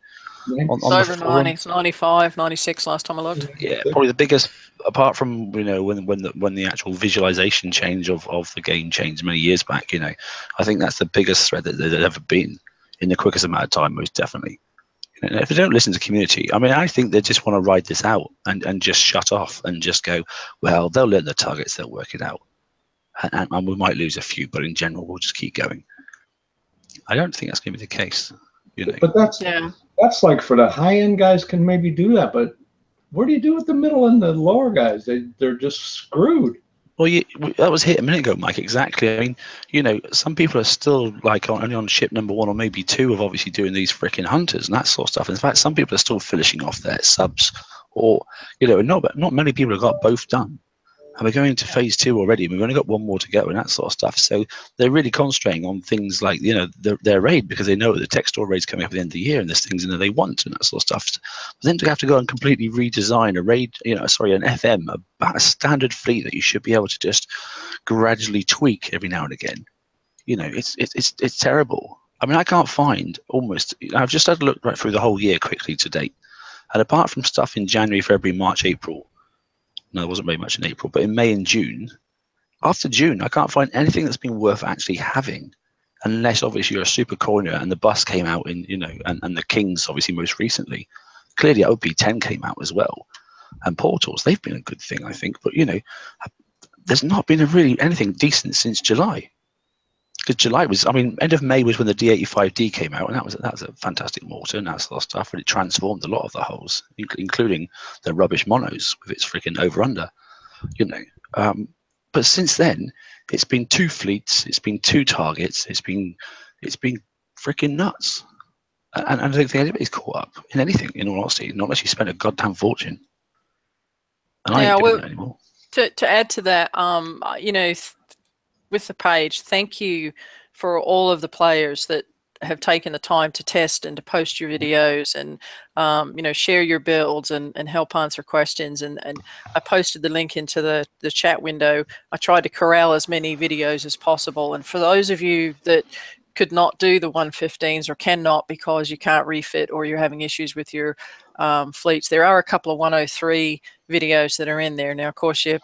It's over 90. It's 95, 96 last time I looked. Yeah, probably the biggest, apart from when the actual visualization change of the game changed many years back. I think that's the biggest thread that there's ever been in the quickest amount of time, most definitely. If they don't listen to community, I think they just want to ride this out and just shut off and just go, well, they'll learn the targets, they'll work it out, and we might lose a few, but in general, we'll just keep going. I don't think that's going to be the case. But that's like for the high-end guys can maybe do that, but what do you do with the middle and the lower guys? They're just screwed. Well, that was hit a minute ago, Mike. Exactly. Some people are still only on ship number 1 or maybe 2 of obviously doing these freaking hunters and that sort of stuff. In fact, some people are still finishing off their subs, or not many people have got both done. And we're going into phase 2 already. We've only got 1 more to go and that sort of stuff. So they're really concentrating on things like, their raid, because they know the textile raid's coming up at the end of the year and there's things in there they want and that sort of stuff. But then to have to go and completely redesign a raid, an FM, a standard fleet that you should be able to just gradually tweak every now and again. It's terrible. I can't find I've just had a look right through the whole year quickly to date. And apart from stuff in January, February, March, April, no, there wasn't very much in April, but in May and June, after June, I can't find anything that's been worth actually having, unless obviously you're a super corner and the bus came out and the Kings obviously most recently. Clearly OP10 came out as well, and Portals, they've been a good thing, I think, but there's not been really anything decent since July. Because July was, end of May was when the D85D came out, and that was a fantastic mortar and that sort of stuff, and it transformed a lot of the hulls, including the rubbish monos with its freaking over-under, But since then, it's been 2 fleets, it's been 2 targets, it's been freaking nuts. And I don't think anybody's caught up in anything, in all honesty, not unless you spend a goddamn fortune. And I ain't doing it anymore. To add to that, with the page, thank you for all of the players that have taken the time to test and to post your videos and share your builds and help answer questions, and I posted the link into the chat window. I tried to corral as many videos as possible, and for those of you that could not do the 115s or cannot because you can't refit or you're having issues with your fleets, there are a couple of 103 videos that are in there. Now, of course, you're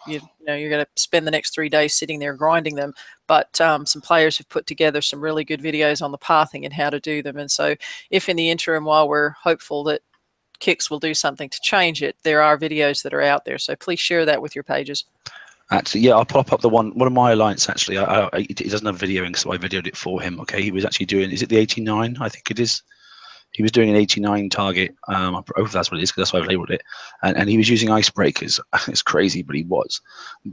going to spend the next 3 days sitting there grinding them, but some players have put together some really good videos on the pathing and how to do them. And so if in the interim, while we're hopeful that Kix will do something to change it, there are videos that are out there. So please share that with your pages. Actually, yeah, I'll pop up the one of my alliance. Actually, he doesn't have videoing, so I videoed it for him. Okay, he was actually doing. Is it the 89? I think it is. He was doing an 89 target. I hope that's what it is, because that's why I've labeled it. And he was using icebreakers. It's crazy, but he was.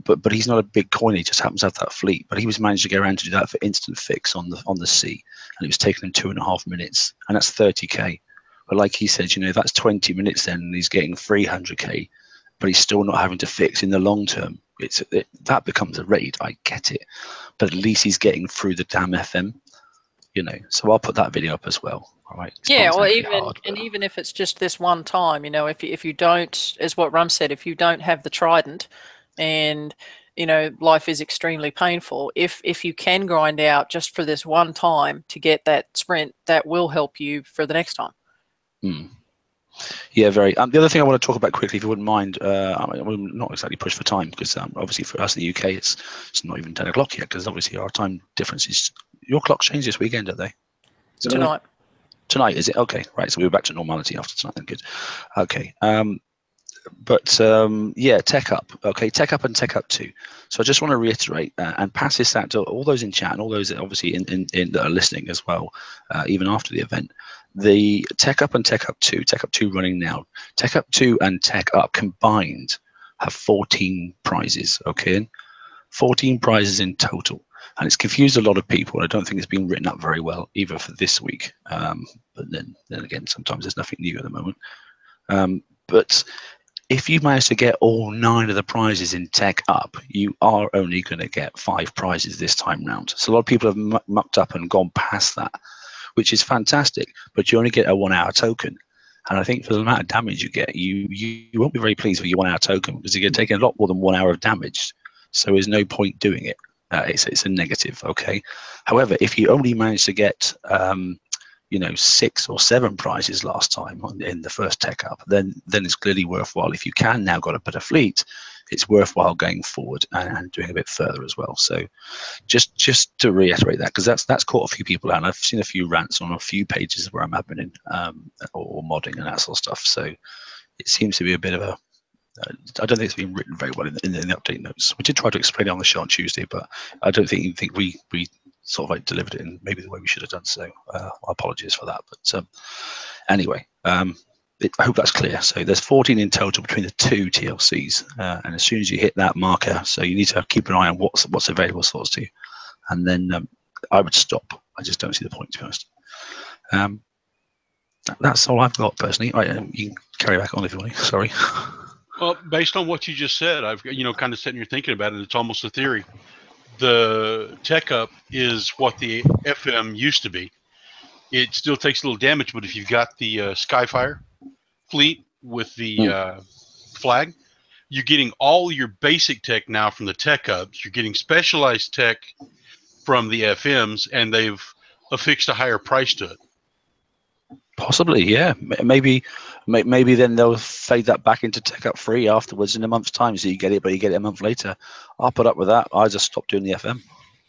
But he's not a big coin. He just happens to have that fleet. But he was managed to get around to do that for instant fix on the sea, and it was taking him 2.5 minutes, and that's 30k. But like he said, you know, that's 20 minutes then, and he's getting 300k, but he's still not having to fix in the long term. That becomes a raid. I get it, but at least he's getting through the damn FM, you know. So I'll put that video up as well. All right. Yeah, or even if it's just this one time, you know, if you don't, as what Rum said, if you don't have the trident, and you know life is extremely painful, if you can grind out just for this one time to get that sprint, that will help you for the next time. Yeah, very. The other thing I want to talk about quickly, if you wouldn't mind, I'm not exactly pushed for time, because obviously for us in the UK, it's not even 10 o'clock yet, because obviously our time difference is. Your clocks change this weekend, don't they? Tonight. Tonight, is it? Okay, right. So we're back to normality after tonight. Then good. Okay. Yeah, Tech Up. Okay, Tech Up and Tech Up 2. So I just want to reiterate and pass this out to all those in chat and all those that obviously in that are listening as well, even after the event. The Tech Up and Tech Up 2, Tech Up 2 running now. Tech Up 2 and Tech Up combined have 14 prizes. Okay, 14 prizes in total, and it's confused a lot of people. I don't think it's been written up very well either for this week. But then again, sometimes there's nothing new at the moment. But if you manage to get all 9 of the prizes in Tech Up, you are only going to get 5 prizes this time round. So a lot of people have mucked up and gone past that, which is fantastic, but you only get a 1 hour token. And I think for the amount of damage you get, you won't be very pleased with your 1 hour token, because you're taking a lot more than 1 hour of damage. So there's no point doing it. It's a negative, okay? However, if you only manage to get, 6 or 7 prizes last time in the first Tech Up, then it's clearly worthwhile. If you can now got a better fleet, it's worthwhile going forward and doing a bit further as well. So just to reiterate that, because that's caught a few people out, and I've seen a few rants on a few pages where I'm happening or modding and that sort of stuff. So it seems to be a bit of a I don't think it's been written very well in the update notes. We did try to explain it on the show on Tuesday, but I don't think we sort of like delivered it in maybe the way we should have done. So apologies for that. But anyway, I hope that's clear. So there's 14 in total between the 2 TLCs, and as soon as you hit that marker, so you need to keep an eye on what's available source to you, and then I would stop. I just don't see the point, to be honest. That's all I've got personally. You can carry back on if you want. Sorry. Well, based on what you just said, I've kind of sitting here thinking about it. It's almost a theory. The Tech Up is what the FM used to be. It still takes a little damage, but if you've got the Skyfire fleet with the flag, you're getting all your basic tech now from the Tech Ups. You're getting specialized tech from the FMs, and they've affixed a higher price to it. Possibly, yeah. Maybe then they'll fade that back into Tech Up free afterwards in a month's time, so you get it, but you get it a month later. I'll put up with that. I just stopped doing the FM.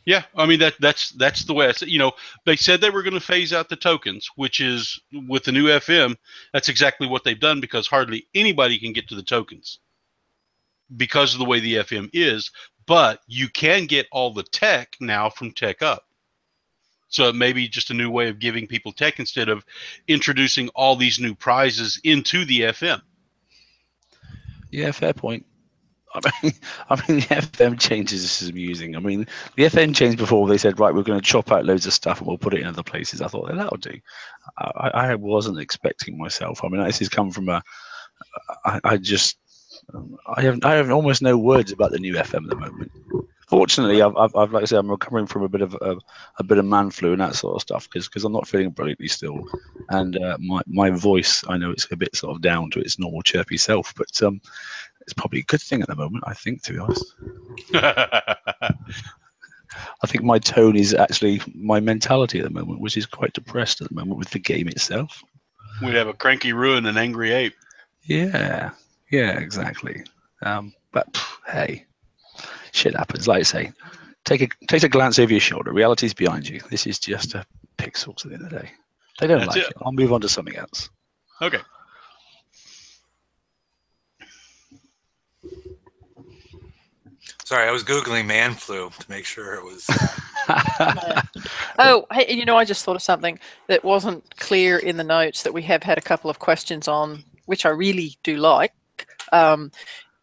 Yeah, I mean that's the way I said. They said they were going to phase out the tokens, which is with the new FM. That's exactly what they've done, because hardly anybody can get to the tokens because of the way the FM is. But you can get all the tech now from Tech Up. So it may be just a new way of giving people tech instead of introducing all these new prizes into the FM. Yeah, fair point. I mean, the FM changes is amusing. I mean, the FM changed before. They said, right, we're going to chop out loads of stuff and we'll put it in other places. I thought, that'll do. I wasn't expecting myself. I mean, this has come from I have almost no words about the new FM at the moment. Fortunately, I've like I said, I'm recovering from a bit of man flu and that sort of stuff, because I'm not feeling brilliantly still, and my voice, I know it's a bit sort of down to its normal chirpy self, but it's probably a good thing at the moment, I think, to be honest. I think my tone is actually my mentality at the moment, which is quite depressed at the moment with the game itself. We'd have a cranky ruin and angry ape. Yeah, exactly. But hey, shit happens. Like I say, take a glance over your shoulder. Reality's behind you. This is just a pixels at the end of the day. They don't like it. I'll move on to something else. Okay. Sorry, I was Googling man flu to make sure it was. Oh, hey, I just thought of something that wasn't clear in the notes that we have had a couple of questions on, which I really do like. In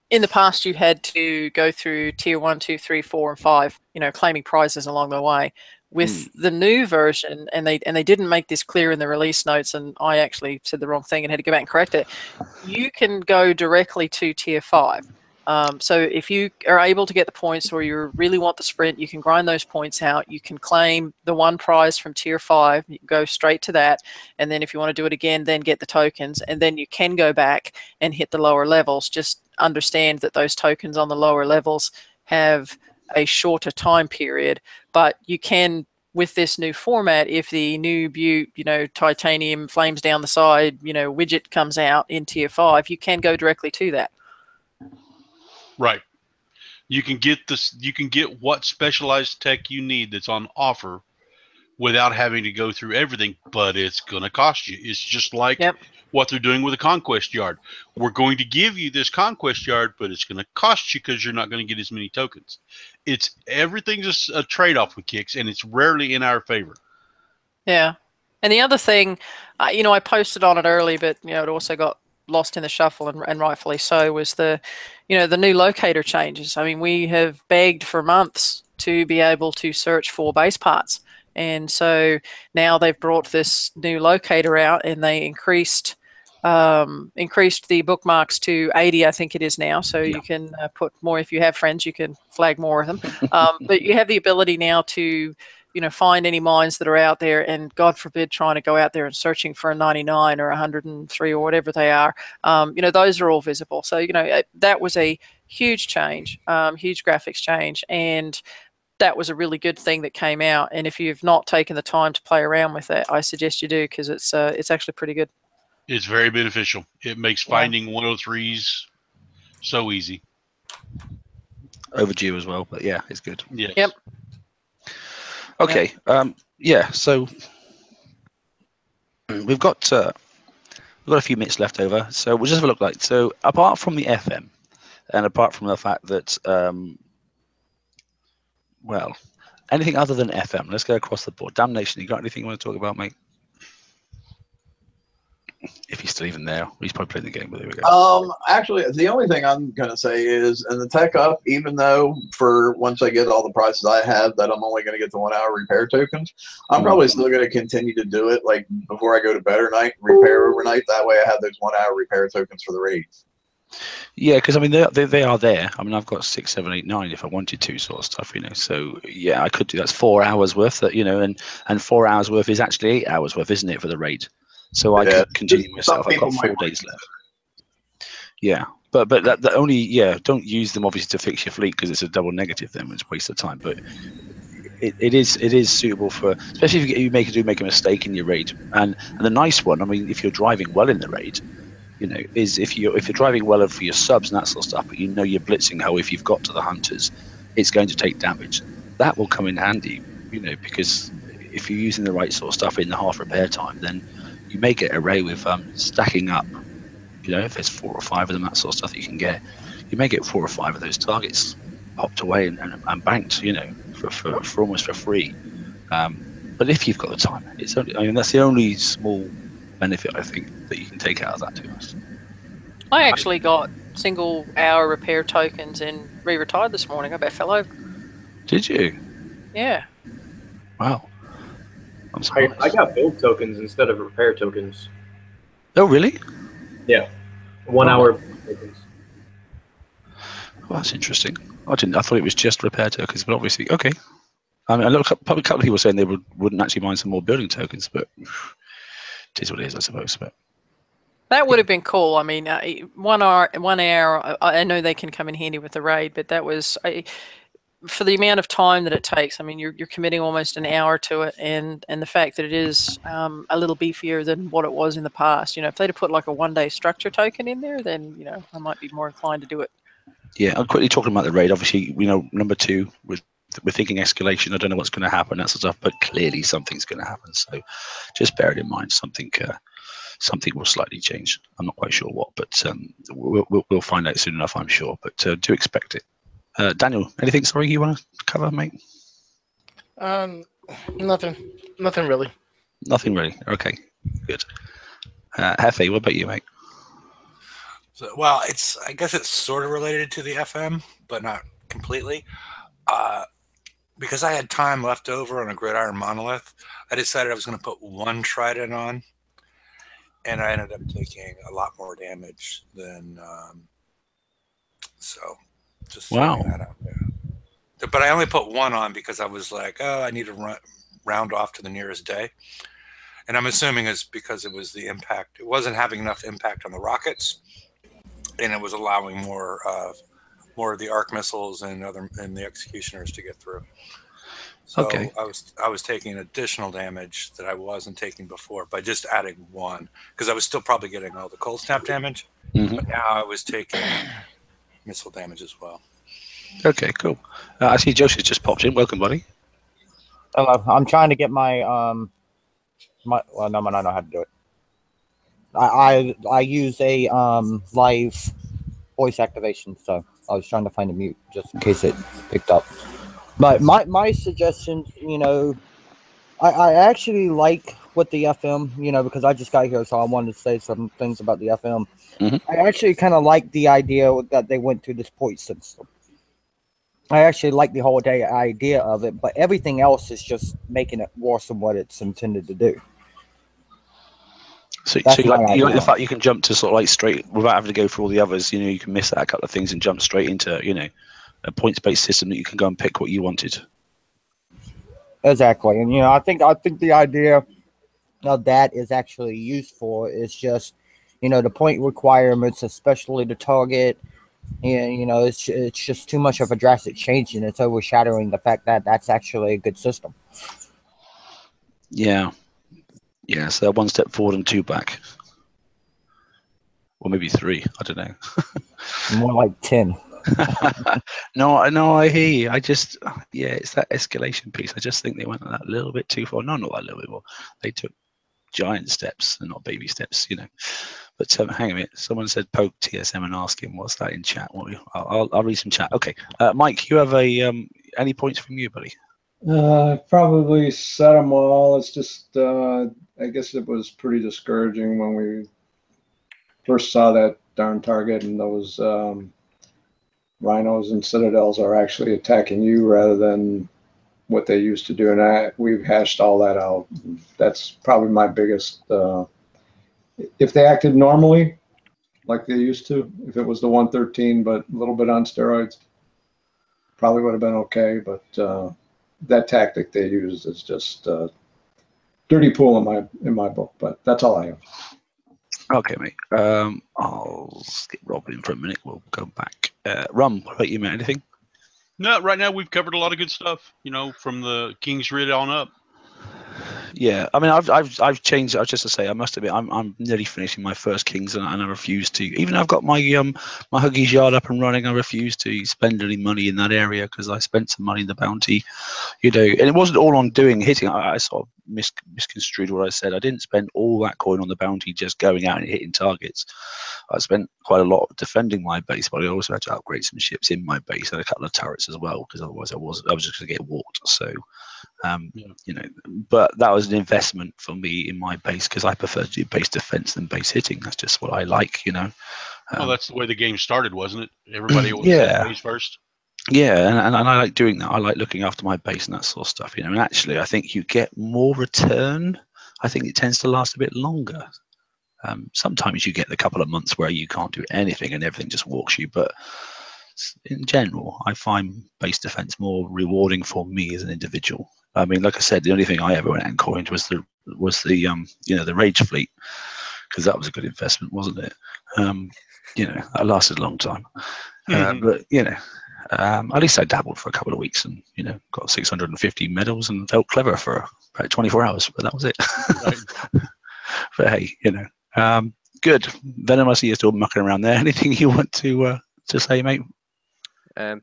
the past, you had to go through tier 1, 2, 3, 4, and 5, claiming prizes along the way. With the new version, and they didn't make this clear in the release notes, and I actually said the wrong thing and had to go back and correct it. You can go directly to tier 5. So if you are able to get the points or you really want the sprint, you can grind those points out. You can claim the one prize from tier 5. You can go straight to that. And then if you want to do it again, then get the tokens. And then you can go back and hit the lower levels. Just understand that those tokens on the lower levels have a shorter time period. But you can, with this new format, if the new Butte, titanium flames down the side, widget comes out in tier 5, you can go directly to that. Right. You can get this. You can get what specialized tech you need that's on offer without having to go through everything, but it's going to cost you. It's just like what they're doing with a conquest yard. We're going to give you this conquest yard, but it's going to cost you because you're not going to get as many tokens. Everything's just a trade-off with kicks, and it's rarely in our favor. Yeah. And the other thing, I posted on it early, but it also got lost in the shuffle, and rightfully so, was the new locator changes. I mean, we have begged for months to be able to search for base parts, and so now they've brought this new locator out, and they increased the bookmarks to 80, I think it is now. So you can put more. If you have friends, you can flag more of them. But you have the ability now to find any mines that are out there, and God forbid trying to go out there and searching for a 99 or 103 or whatever they are. Those are all visible. So, that was a huge change, huge graphics change. And that was a really good thing that came out. And if you've not taken the time to play around with it, I suggest you do, because it's actually pretty good. It's very beneficial. It makes finding 103s so easy. Overdue as well, but yeah, it's good. Yes. Yep. Okay. So we've got a few minutes left over, so we'll just have a look. So apart from the FM, and apart from the fact that anything other than FM, let's go across the board. Damnation, you got anything you want to talk about, mate? If he's still even there, he's probably playing the game. But there we go. Actually, the only thing I'm going to say is, in the tech up, even though for once I get all the prices I have, that I'm only going to get the 1 hour repair tokens, I'm probably still going to continue to do it. Like before I go to bed at night, repair overnight. That way, I have those 1 hour repair tokens for the raids. Yeah, because I mean they are there. I mean, I've got 6, 7, 8, 9 if I wanted to, sort of stuff, So yeah, I could do that's 4 hours worth. That and 4 hours worth is actually 8 hours worth, isn't it, for the raid? So I could continue myself. I've got 4 days left. Yeah, but that only don't use them obviously to fix your fleet, because it's a double negative. Then it's a waste of time. But it is suitable for, especially if you make a mistake in your raid. And the nice one, I mean, if you're driving well in the raid, is if you're driving well for your subs and that sort of stuff, but you're blitzing how if you've got to the hunters, it's going to take damage. That will come in handy, because if you're using the right sort of stuff in the half repair time, then you may get array with stacking up. If there's 4 or 5 of them, that sort of stuff you can get, you may get 4 or 5 of those targets popped away and banked, for almost for free. But if you've got the time, that's the only small benefit I think that you can take out of that, to be honest. I actually got single hour repair tokens and re-retired this morning. I bet fell over. Did you? Yeah. Wow. I'm surprised. I got build tokens instead of repair tokens. Oh, really? Yeah. 1 hour tokens. Well, that's interesting. I thought it was just repair tokens, but obviously, okay. I mean, probably a couple of people saying they wouldn't actually mind some more building tokens, but it is what it is, I suppose. But that would have been cool. I mean, 1 hour. I know they can come in handy with the raid, but that was for the amount of time that it takes, I mean, you're committing almost an hour to it, and the fact that it is a little beefier than what it was in the past. You know, if they'd have put like a 1-day structure token in there, then, you know, I might be more inclined to do it. Yeah, I'm quickly talking about the raid. Obviously, you know, number 2, we're thinking escalation. I don't know what's going to happen, that sort of stuff, but clearly something's going to happen. So just bear it in mind. Something will slightly change. I'm not quite sure what, but we'll find out soon enough, I'm sure. But do expect it. Daniel, anything, sorry, you want to cover, mate? Nothing really. Nothing really. Okay, good. Hefe, what about you, mate? So, well, I guess it's sort of related to the FM, but not completely. Because I had time left over on a Gridiron monolith, I decided I was going to put 1 trident on, and I ended up taking a lot more damage than so. Just throwing that out there. But I only put 1 on because I was like, oh, I need to round off to the nearest day. And I'm assuming it's because it was the impact. It wasn't having enough impact on the rockets, and it was allowing more of the arc missiles and the executioners to get through. So okay. I was taking additional damage that I wasn't taking before by just adding 1, because I was still probably getting all the cold snap damage, but now I was taking missile damage as well. Okay, cool. I see Joseph just popped in. Welcome, buddy. Hello. I'm trying to get my well, no, I don't know how to do it. I use a live voice activation, so I was trying to find a mute just in case it picked up. But my suggestions, you know, I actually like what the FM, you know, because I just got here, so I wanted to say some things about the FM. I actually kind of like the idea that they went to this point system. I actually like the whole idea of it, but everything else is just making it worse than what it's intended to do. So you like the fact you can jump to sort of like straight without having to go through all the others. You know, you can miss out a couple of things and jump straight into, you know, a points-based system that you can go and pick what you wanted. Exactly, and you know, I think the idea of that is actually useful. It's just, you know, the point requirements, especially the target, and you know, it's just too much of a drastic change, and it's overshadowing the fact that that's actually a good system. Yeah, so 1 step forward and 2 back, or maybe 3. I don't know. More like 10. No, I hear you. I just, it's that escalation piece. I just think they went that little bit too far. No, not that little bit more. They took giant steps and not baby steps, you know. But hang on a minute. Someone said poke TSM and ask him. What's that in chat? I'll read some chat. Okay, Mike, you have any points from you, buddy? Probably said them all. It's just, I guess it was pretty discouraging when we first saw that darn target, and those rhinos and citadels are actually attacking you rather than what they used to do. And we've hashed all that out. That's probably my biggest. If they acted normally, like they used to, if it was the 113 but a little bit on steroids, probably would have been okay. But that tactic they used is just dirty pool in my book. But that's all I have. Okay, mate. I'll skip Robin for a minute. We'll go back. Rum, what about you, mate? Anything? No, right now we've covered a lot of good stuff. You know, from the King's Rid on up. Yeah, I mean, I've changed. Just to say, I must admit, I'm nearly finishing my first Kings, and I refuse to. Even though I've got my my Huggies yard up and running, I refuse to spend any money in that area because I spent some money in the bounty, you know. And it wasn't all on hitting. I sort of misconstrued what I said. I didn't spend all that coin on the bounty just going out and hitting targets. I spent quite a lot defending my base, but I also had to upgrade some ships in my base and a couple of turrets as well, because otherwise I was just going to get walked. So. You know, but that was an investment for me in my base because I prefer to do base defense than base hitting. That's just what I like, you know. Well, that's the way the game started, wasn't it? Everybody was base first. Yeah, and I like doing that. I like looking after my base and that sort of stuff, you know. And actually, I think you get more return. I think it tends to last a bit longer. Sometimes you get the couple of months where you can't do anything and everything just walks you, but in general, I find base defense more rewarding for me as an individual. I mean, like I said, the only thing I ever went and coined was the you know, the Rage Fleet, because that was a good investment, wasn't it? You know, that lasted a long time. But you know, At least I dabbled for a couple of weeks and, got 650 medals and felt clever for about 24 hours, but that was it. Right. But hey, good. Venom, I see you're still mucking around there. Anything you want to say, mate?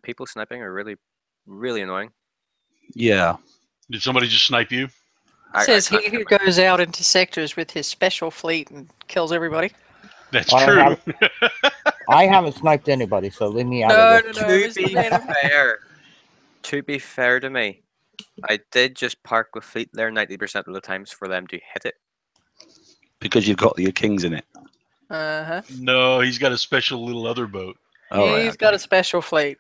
People sniping are really, really annoying. Yeah. Did somebody just snipe you? Says he who goes out into sectors with his special fleet and kills everybody. That's true. I haven't sniped anybody, so leave me out of this. To be fair to me, I did just park with fleet there 90% of the times for them to hit it. Because you've got your kings in it. Uh-huh. No, he's got a special little other boat. He's got a special fleet.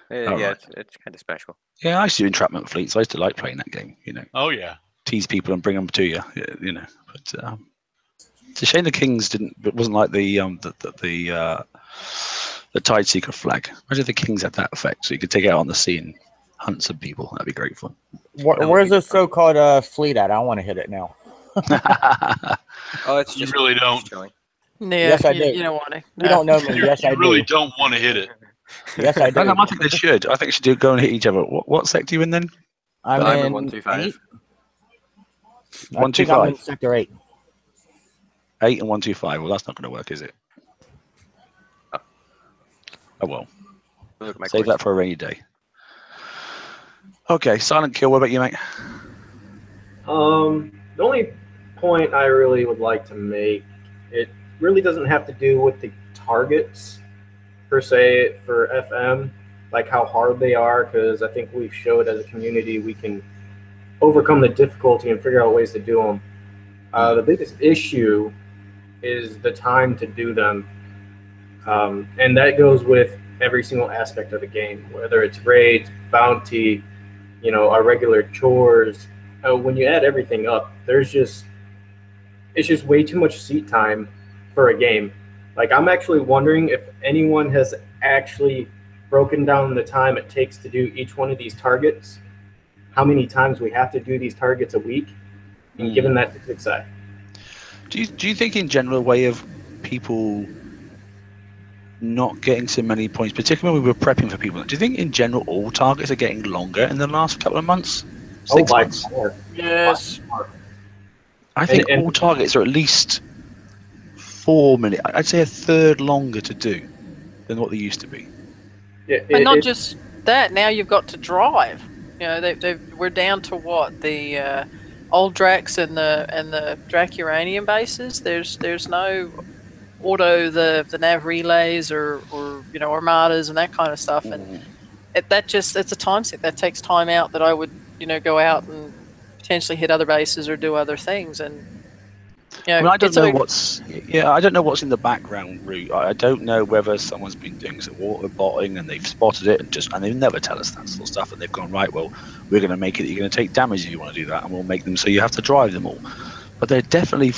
Yeah, it's kind of special. Yeah, I used to do entrapment fleets. I used to like playing that game, Oh, yeah. Tease people and bring them to you, But it's a shame the kings didn't. It wasn't like the Tideseeker flag. Imagine if the kings had that effect, so you could take it out on the sea and hunt some people. That'd be great fun. Where's the so-called fleet at? I want to hit it now. Oh, it's just you really don't. Yeah, yes, I do. You don't want to. You don't know me. Yes, I do. You really don't want to hit it. Yes, I do. I think they should. I think they should go and hit each other. What sector are you in then? I'm in 125. 125. I'm in sector 8. 8 and 125. Well, that's not going to work, is it? Oh well. Save that for a rainy day. Okay, Silent Kill. What about you, mate? The only point I really would like to make, it really doesn't have to do with the targets per se for FM, like how hard they are, because I think we've showed as a community we can overcome the difficulty and figure out ways to do them. The biggest issue is the time to do them, and that goes with every single aspect of the game, whether it's raids, bounty, our regular chores. When you add everything up, it's just way too much seat time for a game. Like, I'm actually wondering if anyone has actually broken down the time it takes to do each one of these targets, how many times we have to do these targets a week, and given that to success. Do you think in general way of people not getting so many points, particularly when we were prepping for people, do you think in general all targets are getting longer in the last couple of months? 6 months? Yes. I think all targets are at least 4 minutes. I'd say a third longer to do than what they used to be. Yeah, and not just that, now you've got to drive. We're down to what, the old Drax and the Drac Uranium bases. There's no auto the nav relays or armadas and that kind of stuff, and it's a time sink that takes time out that I would go out and potentially hit other bases or do other things. And I don't know what's in the background route. I don't know whether someone's been doing some water botting and they've spotted it and they never tell us that sort of stuff, and they've gone, right, well, we're going to make it that you're going to take damage if you want to do that, and we'll make them so you have to drive them all. But they're definitely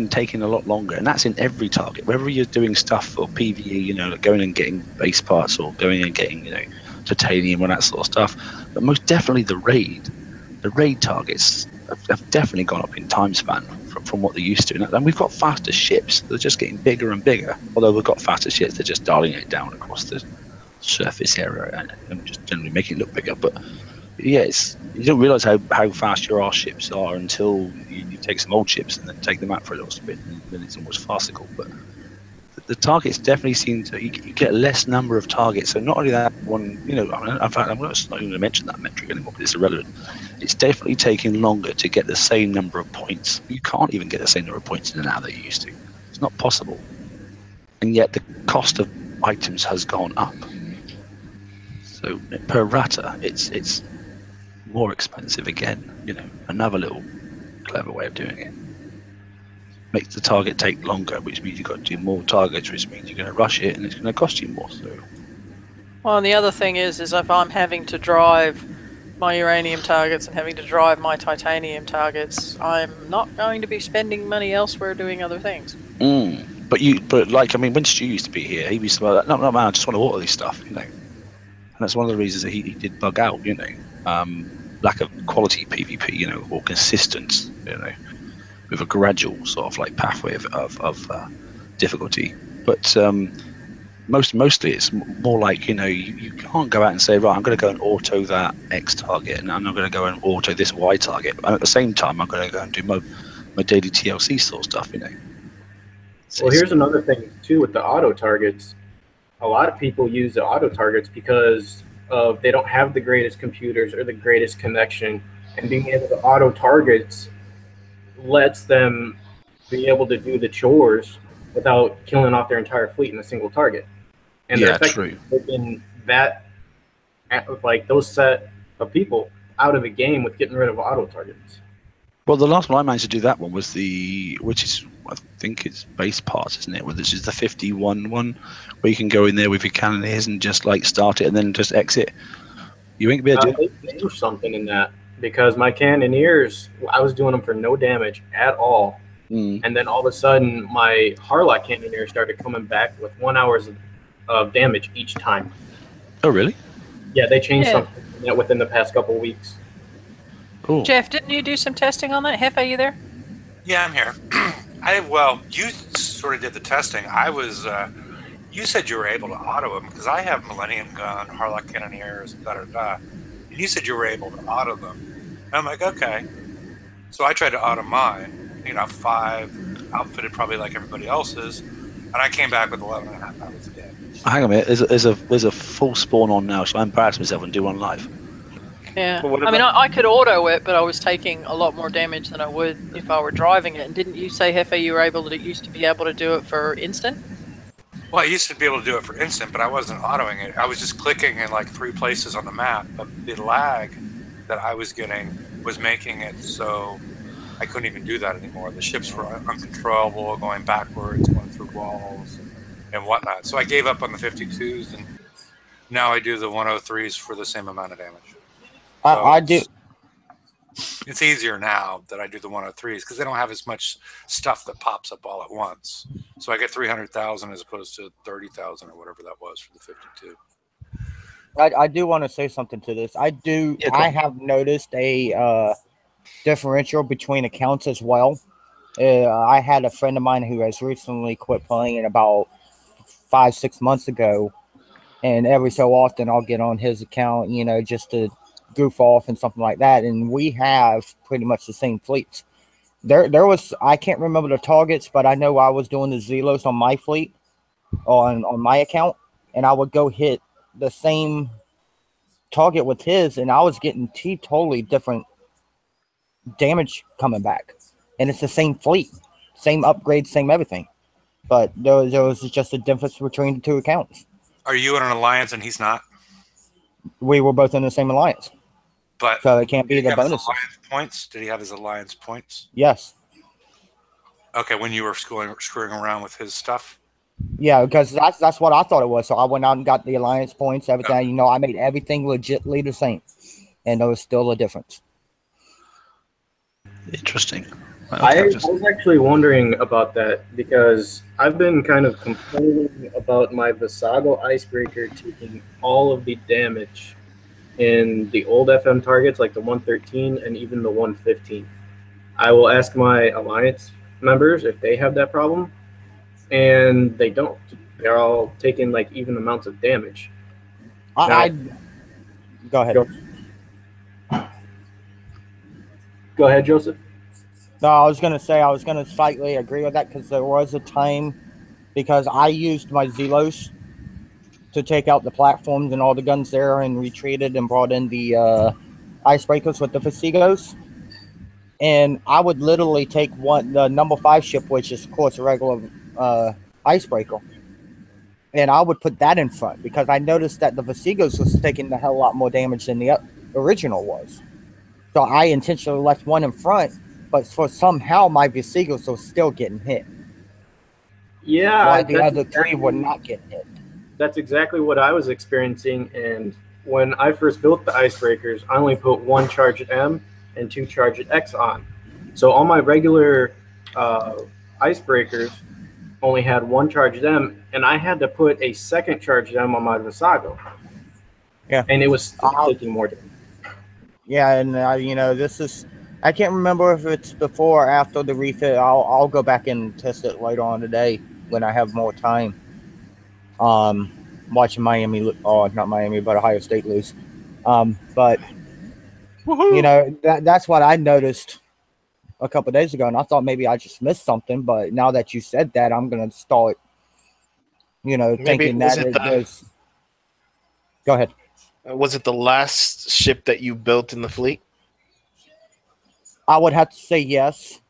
taking a lot longer, and that's in every target. Whether you're doing stuff for PvE, like going and getting base parts or going and getting titanium and that sort of stuff, but most definitely the raid targets have definitely gone up in time span from what they used to. And we've got faster ships. They're just getting bigger and bigger. Although we've got faster ships, they're just dialing it down across the surface area and just generally making it look bigger. But yeah, you don't realise how fast your ships are until you take some old ships and then take them out for a little bit, and then it's almost farcical. But the targets definitely seem to, you get less number of targets. So not only that one, in fact, I'm not even going to mention that metric anymore because it's irrelevant. It's definitely taking longer to get the same number of points. You can't even get the same number of points in an hour that you used to. It's not possible. And yet the cost of items has gone up. So per rata, it's more expensive again. Another little clever way of doing it. Makes the target take longer, which means you've got to do more targets, which means you're going to rush it and it's going to cost you more. So, well, and the other thing is if I'm having to drive my uranium targets and having to drive my titanium targets, I'm not going to be spending money elsewhere doing other things. But when Stu used to be here, he used to be like, no man, I just want to water this stuff, And that's one of the reasons that he did bug out, lack of quality PvP, or consistent, with a gradual sort of like pathway of difficulty. But Mostly it's more like, you know, you can't go out and say, right, I'm going to go and auto that X target, and I'm not going to go and auto this Y target. And at the same time, I'm going to go and do my daily TLC sort of stuff, you know. Well, here's another thing too with the auto targets. A lot of people use the auto targets because they don't have the greatest computers or the greatest connection, and being able to auto targets lets them be able to do the chores without killing off their entire fleet in a single target. And they're effectively taking that, like those set of people out of the game with getting rid of auto targets. Well, the last one I managed to do that one was which is, I think it's base parts, isn't it? Which is the 51 one, where you can go in there with your cannoneers and just like start it and then just exit. You ain't be able to do They changed something in that, because my cannoneers, I was doing them for no damage at all. And then all of a sudden, my Harlock cannoneers started coming back with 1 hour of damage each time. Oh, really? Yeah, they changed something within the past couple of weeks. Cool. Jeff, didn't you do some testing on that? Hefe, are you there? Yeah, I'm here. Well, you sort of did the testing. I was, you said you were able to auto them, because I have Millennium Gun, Harlock Cannoneers, and you said you were able to auto them. And I'm like, okay. So I tried to auto mine, you know, 5, outfitted probably like everybody else's, and I came back with 11.5 hours of damage. Hang on a minute, there's a full spawn on now, so I embarrass myself and do one live. Yeah, I mean, I could auto it, but I was taking a lot more damage than I would if I were driving it. And didn't you say, Hefe, you were used to be able to do it for instant? Well, I used to be able to do it for instant, but I wasn't autoing it. I was just clicking in like 3 places on the map, but the lag that I was getting was making it so I couldn't even do that anymore. The ships were uncontrollable, going backwards, going through walls and whatnot. So I gave up on the 52s, and now I do the 103s for the same amount of damage. I do. It's easier now that I do the 103s because they don't have as much stuff that pops up all at once. So I get 300,000 as opposed to 30,000 or whatever that was for the 52. I do want to say something to this. I have noticed a differential between accounts as well. I had a friend of mine who has recently quit playing about 5-6 months ago, and every so often I'll get on his account, you know, just to goof off and something like that, and we have pretty much the same fleets. There was, I can't remember the targets, but I know I was doing the Zelos on my fleet on my account, and I would go hit the same target with his, and I was getting totally different damage coming back, and it's the same fleet, same upgrade, same everything, but there was just a difference between the 2 accounts. Are you in an alliance and he's not? We were both in the same alliance. But so it can't be the bonus points. Did he have his alliance points? Yes. Okay, when you were screwing around with his stuff. Yeah, because that's what I thought it was. So I went out and got the alliance points, everything. Okay. You know, I made everything legitly the same, and there was still a difference. Interesting. I was actually wondering about that because I've been kind of complaining about my Visago icebreaker taking all of the damage in the old FM targets like the 113 and even the 115. I will ask my alliance members if they have that problem, and they don't. They're all taking like even amounts of damage. Go ahead. Go ahead, Joseph. No, I was going to slightly agree with that because there was a time because I used my Zelos to take out the platforms and all the guns there and retreated and brought in the icebreakers with the Fasigos. And I would literally take the number 5 ship, which is, of course, a regular icebreaker, and I would put that in front because I noticed that the Fasigos was taking a hell of a lot more damage than the original was. So I intentionally left one in front, but for somehow my Fasigos were still getting hit. Yeah. While the other 3 were not getting hit. That's exactly what I was experiencing, and when I first built the icebreakers, I only put 1 charged M and 2 charged X on. So all my regular icebreakers only had 1 charged M, and I had to put a 2nd charged M on my Visago. Yeah. And it was still taking more damage. Yeah, and you know, this is, I can't remember if it's before or after the refit. I'll go back and test it later on today when I have more time. watching Miami, oh, not Miami, but Ohio State lose. But you know, that's what I noticed a couple of days ago, and I thought maybe I just missed something. But now that you said that, I'm gonna start, you know, Maybe thinking that there's. Go ahead. Was it the last ship that you built in the fleet? I would have to say yes.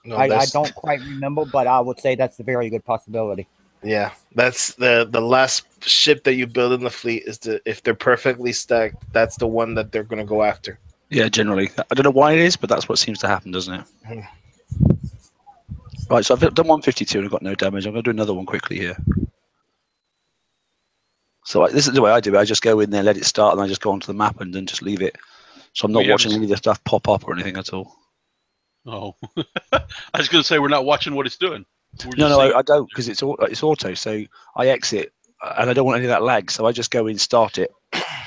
No, I don't quite remember, but I would say that's a very good possibility. Yeah, that's the last ship that you build in the fleet is if they're perfectly stacked, that's the one that they're going to go after. Yeah, generally. I don't know why it is, but that's what seems to happen, doesn't it? Right, so I've done 152 and I've got no damage. I'm going to do another one quickly here. So this is the way I do it. I just go in there, let it start, and I just go onto the map and then just leave it. So I'm not watching any of the stuff pop up or anything at all. Oh, I was going to say we're not watching what it's doing. No, I don't, because it's auto. So I exit, and I don't want any of that lag. So I just go in, start it,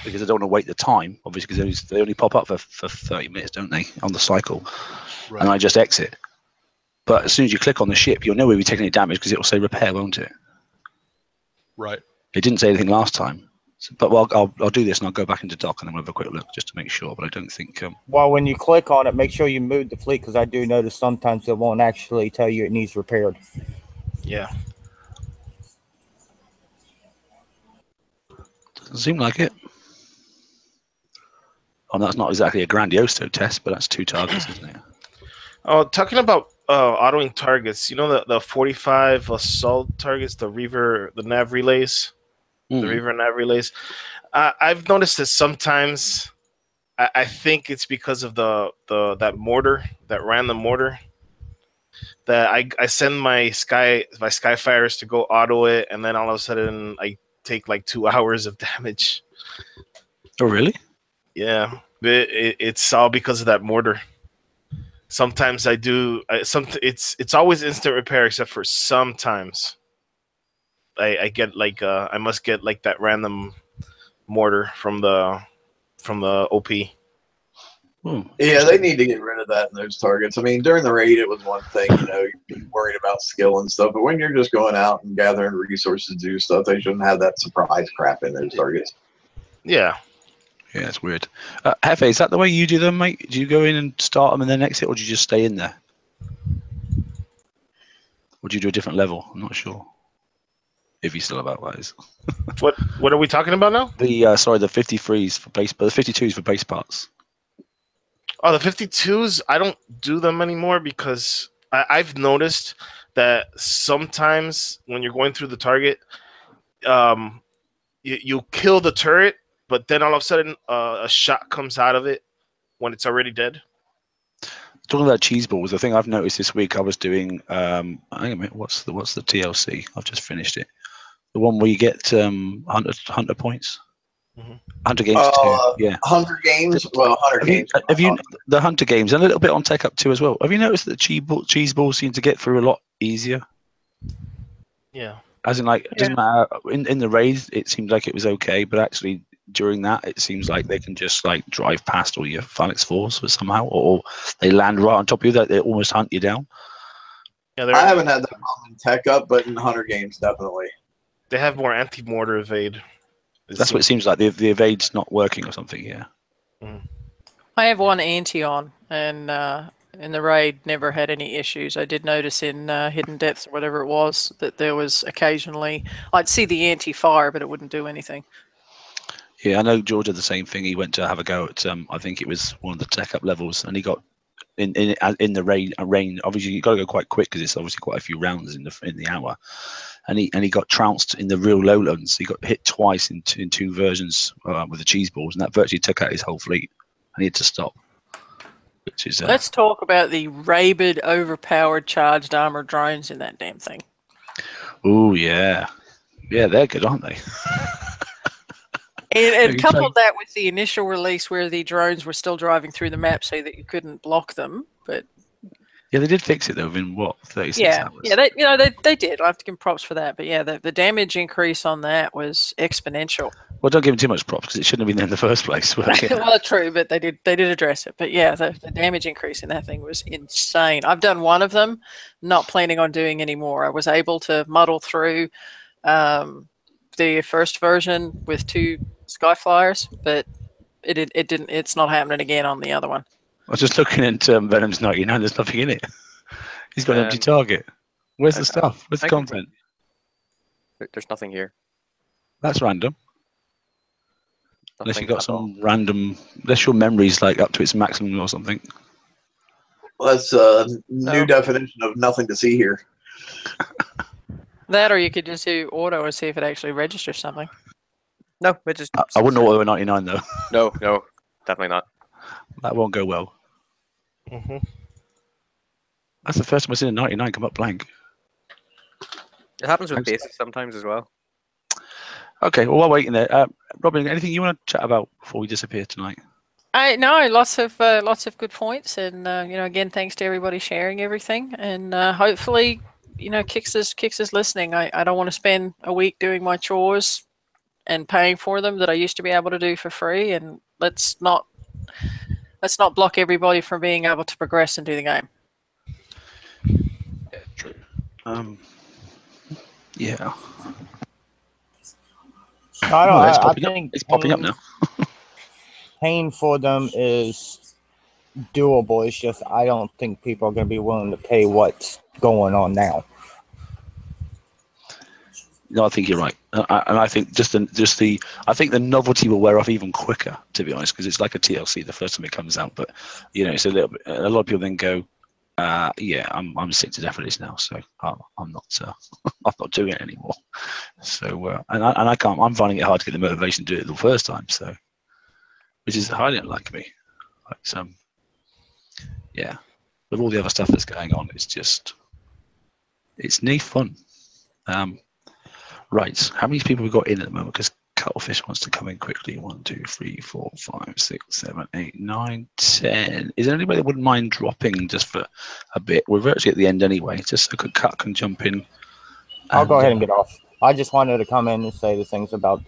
because I don't want to wait the time, obviously, because they only pop up for 30 minutes, don't they, on the cycle? Right. And I just exit. But as soon as you click on the ship, you'll know where you're taking any damage because it will say repair, won't it? Right. It didn't say anything last time. But I'll do this and I'll go back into dock and then we'll have a quick look just to make sure. But I don't think. Well, when you click on it, make sure you move the fleet because I do notice sometimes it won't actually tell you it needs repaired. Yeah. Doesn't seem like it. Oh, that's not exactly a Grandioso test, but that's 2 targets, isn't it? Oh, talking about autoing targets, you know the 45 assault targets, the nav relays. The Reaver nav relays. I've noticed that sometimes I think it's because of that mortar, that random mortar. That I send my Skyfires to go auto it, and then all of a sudden I take like 2 hours of damage. Oh, really? Yeah, it's all because of that mortar. Sometimes I do. It's always instant repair, except for sometimes. I get like I must get like that random mortar from the OP. Yeah, they need to get rid of that in those targets. I mean, during the raid, it was one thing, you're worried about skill and stuff. But when you're just going out and gathering resources to do stuff, they shouldn't have that surprise crap in those targets. Yeah. Yeah, it's weird. Hefe, is that the way you do them, mate? Do you go in and start them and then exit, or do you just stay in there? Or do you do a different level? I'm not sure. If you still about that is. What are we talking about now? The the 53s for base, but the 52s for base parts. Oh, the 52s, I don't do them anymore because I've noticed that sometimes when you're going through the target, you kill the turret, but then all of a sudden a shot comes out of it when it's already dead. Talking about cheese balls, the thing I've noticed this week, I was doing. Hang on a minute, what's the TLC? I've just finished it. The one where you get hunter points. Mm-hmm. Hunter Games 2, yeah. Hunter Games, Hunter Games. Have you the Hunter Games and a little bit on Tech Up 2 as well? Have you noticed that cheese balls seem to get through a lot easier? Yeah. As in, like, it doesn't matter in the raids. It seemed like it was okay, but actually during that, it seems like they can just like drive past all your Phalanx Force somehow, or they land right on top of you. That they almost hunt you down. Yeah, I haven't had that problem in Tech Up, but in Hunter Games, definitely. They have more anti-mortar evade. That's what it seems like. The evade's not working or something. Yeah. I have one anti on, and in the raid never had any issues. I did notice in Hidden Depths or whatever it was that there was occasionally I'd see the anti-fire, but it wouldn't do anything. Yeah, I know George did the same thing. He went to have a go at I think it was one of the Tech Up levels, and he got in the rain. Obviously, you got to go quite quick because it's obviously quite a few rounds in the hour. And he got trounced in the real lowlands. He got hit twice in two versions with the cheese balls, and that virtually took out his whole fleet. And he had to stop. Which is let's talk about the rabid, overpowered, charged armored drones in that damn thing. Oh yeah, they're good, aren't they? And coupled that with the initial release where the drones were still driving through the map so that you couldn't block them, but. Yeah, they did fix it though within 36 hours. Yeah, they did. I have to give them props for that. But yeah, the damage increase on that was exponential. Well, don't give them too much props because it shouldn't have been there in the first place. Well, true, but they did address it. But yeah, the damage increase in that thing was insane. I've done one of them, not planning on doing any more. I was able to muddle through. the first version with 2 Skyflyers, but it didn't. It's not happening again on the other one. I was just looking at Venom's 99. There's nothing in it. He's got an empty target. Where's the stuff? Where's the content? There's nothing here. That's random. Unless Nothing you got at all. some random. Unless your memory's like up to its maximum or something. Well, that's a new definition of nothing to see here. That, or you could just do auto and see if it actually registers something. No, it just. I wouldn't know what they were 99 though. No, definitely not. That won't go well. Mm-hmm. That's the first time I've seen a 99 come up blank. It happens with bases sometimes as well. Okay, well, while waiting there, Robin, anything you want to chat about before we disappear tonight? No, lots of good points, and again, thanks to everybody sharing everything, and hopefully, Kix is listening. I don't want to spend a week doing my chores and paying for them that I used to be able to do for free, and let's not block everybody from being able to progress and do the game. Yeah, true. Yeah. I think it's popping up now. Paying for them is doable. It's just I don't think people are going to be willing to pay what's going on now. No, I think you're right, and I think I think the novelty will wear off even quicker, to be honest, because it's like a TLC the first time it comes out. But it's a little bit. A lot of people then go, "Yeah, I'm sick to death of this now, so I'm not I'm not doing it anymore." So and I can't. I'm finding it hard to get the motivation to do it the first time. So, which is highly unlike me. Yeah, with all the other stuff that's going on, it's neat fun. Right, how many people have we got in at the moment? Because Cuttlefish wants to come in quickly. 1, 2, 3, 4, 5, 6, 7, 8, 9, 10. Is there anybody that wouldn't mind dropping just for a bit? We're virtually at the end anyway. Just so Cut can jump in. I'll go ahead and get off. I just wanted to come in and say the things about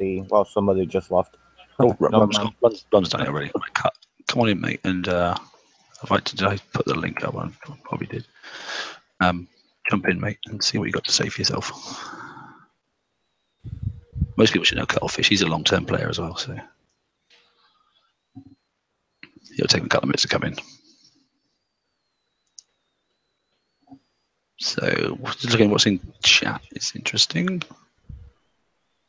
somebody just left. Oh, Ron's done it already. Right, Cut, come on in, mate. And did I put the link up? I probably did. Jump in, mate, and see what you got to say for yourself. Most people should know Cuttlefish. He's a long-term player as well, so it'll take him a couple of minutes to come in. So, just looking at what's in chat, it's interesting.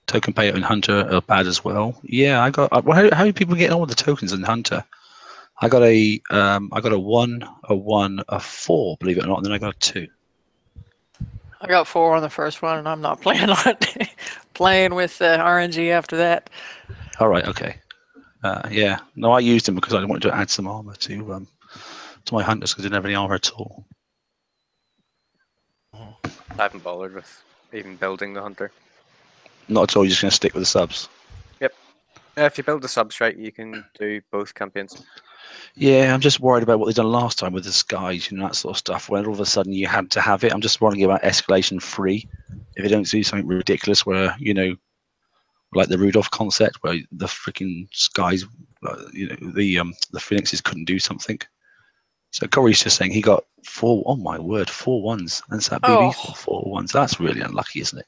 Token payout in Hunter are bad as well. Yeah, I got. How are people getting on with the tokens in Hunter? I got a 1, a 1, a 4, believe it or not, and then I got a 2. I got 4 on the first one, and I'm not planning on playing with RNG after that. All right, okay. Yeah, no, I used them because I wanted to add some armor to my hunters because I didn't have any armor at all. I haven't bothered with even building the hunter. Not at all. You're just going to stick with the subs. Yep. If you build the subs right, you can do both campaigns. Yeah, I'm just worried about what they've done last time with the skies, that sort of stuff. When all of a sudden you had to have it, I'm just wondering about escalation free. If they don't do something ridiculous, where like the Rudolph concept, where the freaking skies, the phoenixes couldn't do something. So Corey's just saying he got 4. Oh my word, 4 1s. That's that BB 4 1s. That's really unlucky, isn't it?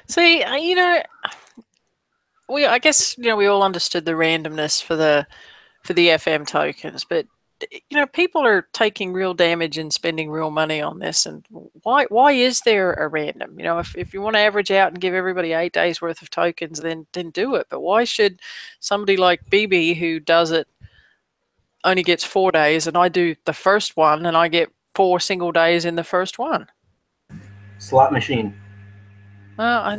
See, I guess we all understood the randomness for the FM tokens, but people are taking real damage and spending real money on this, and why is there a random? If you want to average out and give everybody 8 days worth of tokens, then do it. But why should somebody like BB, who does it, only gets 4 days, and I do the first one and I get 4 single days in the first one? Slot machine. Well,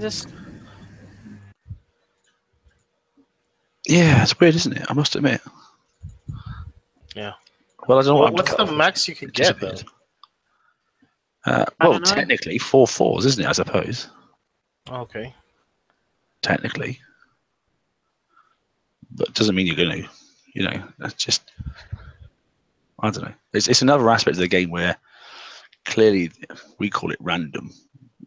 Yeah, it's weird, isn't it? I must admit. Yeah. Well, I don't know what's the max you could get, though? Well, technically 4 4s, isn't it? I suppose. Okay. Technically, but it doesn't mean you're going to. That's just. I don't know. It's another aspect of the game where clearly we call it random.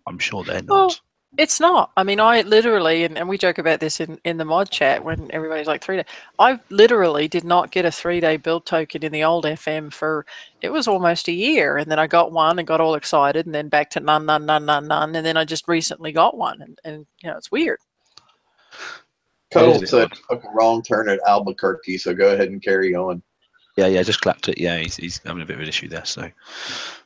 I'm sure they're not. It's not. I mean, I literally, and we joke about this in the mod chat when everybody's like 3 day. I literally did not get a 3-day build token in the old FM for, it was almost a year. And then I got one and got all excited, and then back to none. And then I just recently got one. And it's weird. Cole said took a wrong turn at Albuquerque, so go ahead and carry on. Yeah, just clapped it. Yeah, he's having a bit of an issue there. So,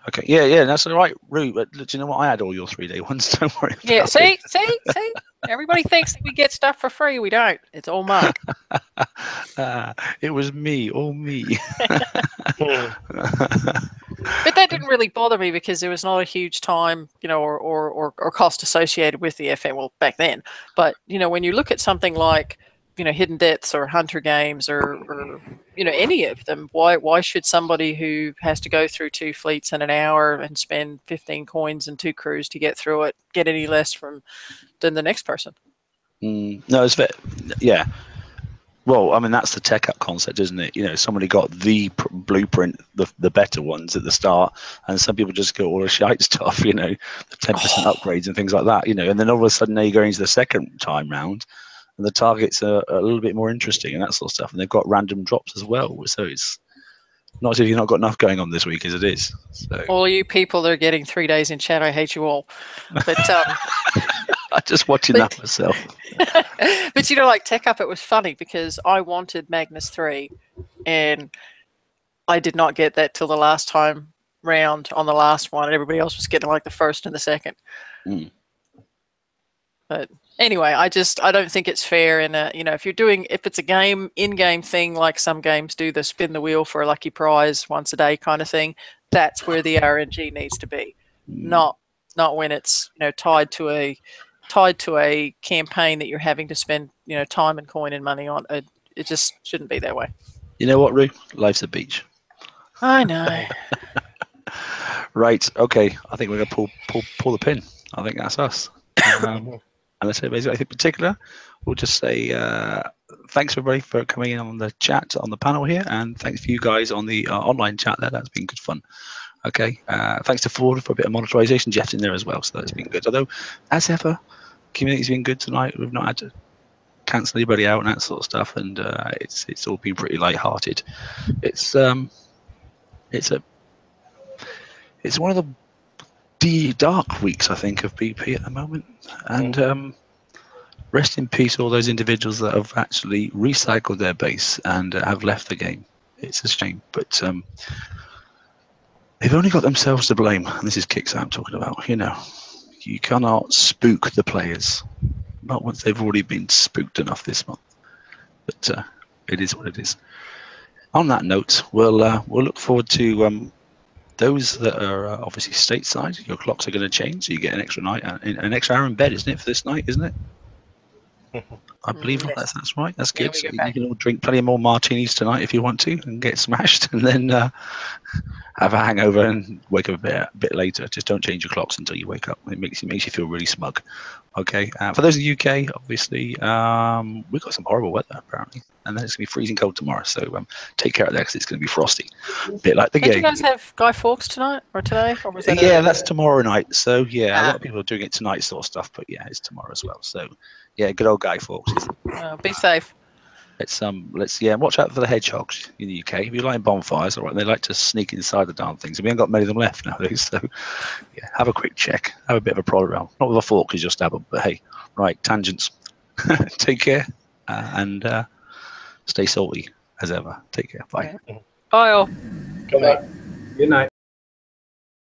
okay, yeah, that's all right, Roo. But do you know what? I had all your 3-day ones. Don't worry. Yeah, see. Everybody thinks that we get stuff for free. We don't. It's all Mark. It was me, all me. But that didn't really bother me because there was not a huge time, or cost associated with the FM. Well, back then. But when you look at something like, Hidden Depths or Hunter Games or any of them, why should somebody who has to go through 2 fleets in an hour and spend 15 coins and 2 crews to get through it get any less than the next person? No, it's yeah. Well, I mean, that's the tech up concept, isn't it? Somebody got the blueprint, the better ones at the start, and some people just get all the shite stuff, the 10% upgrades and things like that, and then all of a sudden now you're going into the second time round, and the targets are a little bit more interesting and that sort of stuff, and they've got random drops as well. So it's not as if you've not got enough going on this week as it is. So. All you people that are getting 3 days in chat, I hate you all. But I'm just watching that myself. But like Tech Up, it was funny because I wanted Magnus 3, and I did not get that till the last time round on the last one, and everybody else was getting like the first and the second. But anyway, I don't think it's fair. And if it's a in-game thing, like some games do, the spin the wheel for a lucky prize once a day kind of thing, that's where the RNG needs to be, not when it's tied to a campaign that you're having to spend time and coin and money on. It just shouldn't be that way. You know what, Roo? Life's a beach. I know. Right. Okay. I think we're gonna pull the pin. I think that's us. Unless anybody's got anything particular, we'll just say thanks everybody for coming in on the chat on the panel here, and thanks for you guys on the online chat there. That's been good fun. Okay, thanks to Ford for a bit of monetization jet in there as well, so that's been good. Although, as ever, community's been good tonight. We've not had to cancel anybody out and that sort of stuff, and it's all been pretty light-hearted. It's one of the dark weeks, I think, of BP at the moment, and rest in peace all those individuals that have actually recycled their base and have left the game. It's a shame, but they've only got themselves to blame. And this is Kicks I'm talking about. You cannot spook the players, not once they've already been spooked enough this month. But it is what it is. On that note, we'll look forward to those that are obviously stateside. Your clocks are going to change, so you get an extra night, an extra hour in bed, isn't it, for this night? Isn't it? I believe that's right. That's good. So you can all drink plenty more martinis tonight if you want to, and get smashed, and then have a hangover and wake up a bit later. Just don't change your clocks until you wake up. It makes you feel really smug. Okay. For those in the UK, obviously, we've got some horrible weather apparently, and then it's gonna be freezing cold tomorrow. So take care of that because it's gonna be frosty, a bit like the game. Do you guys have Guy Fawkes tonight or today? Or was that that's tomorrow night. So a lot of people are doing it tonight, sort of stuff. But it's tomorrow as well. So good old Guy Fawkes. Be safe. Let's watch out for the hedgehogs in the UK. If you like bonfires, all right, they like to sneak inside the darn things. And we haven't got many of them left nowadays, so have a quick check, have a bit of a prod around. Not with a fork, you just stab them, but hey, right, tangents. Take care and stay salty as ever. Take care. Bye. Bye all. Good night.